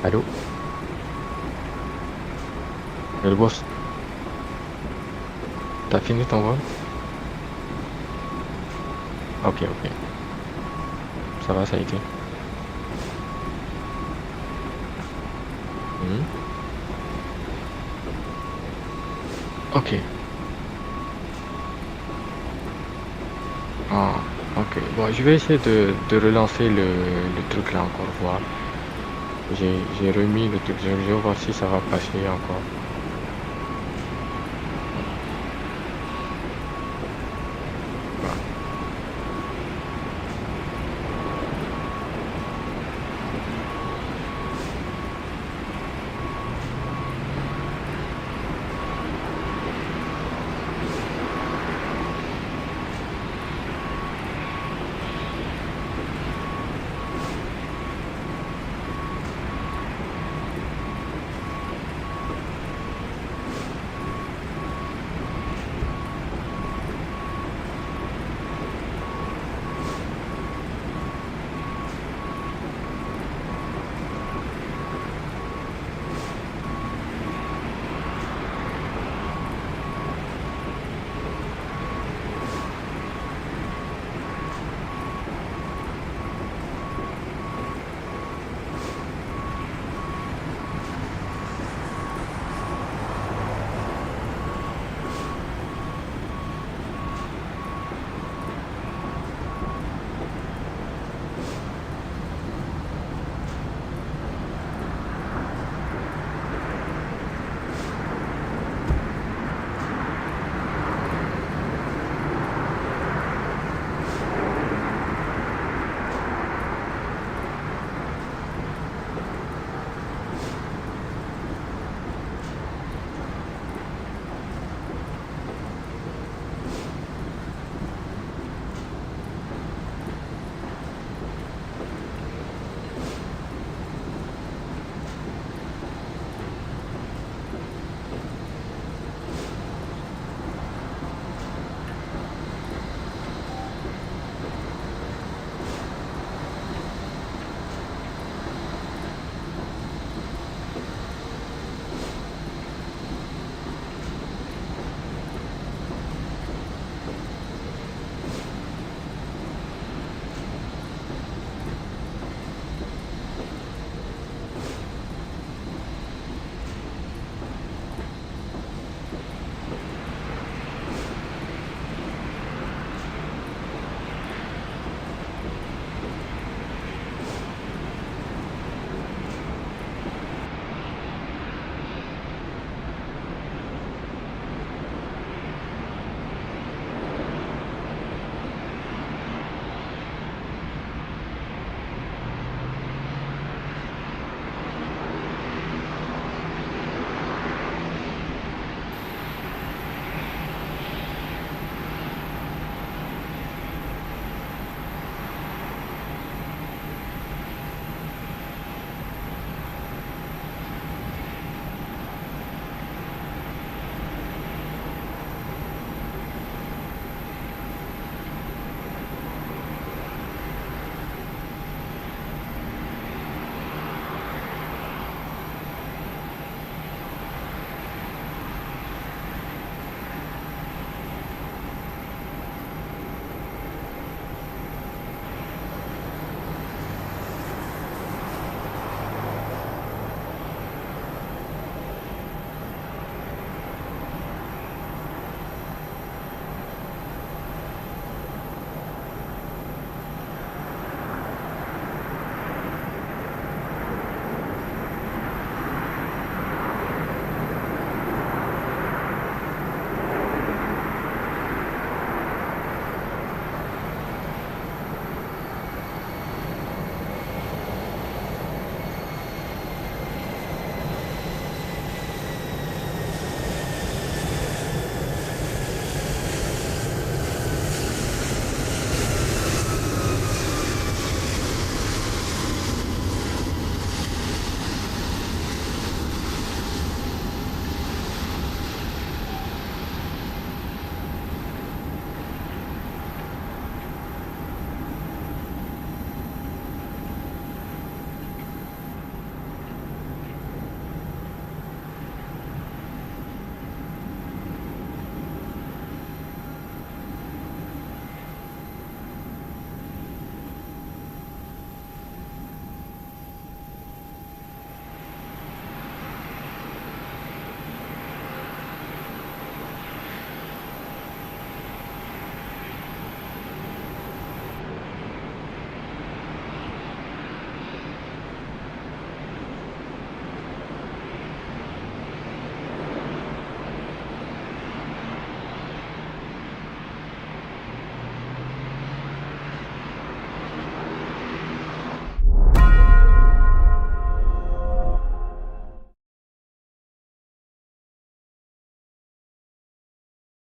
Allô? Le boss. T'as fini ton vol? Ok, ok. Ça va, ça a été. Ok. Ah, ok. Bon, je vais essayer de relancer le truc là encore, voir. J'ai remis le truc, je vais voir si ça va passer encore.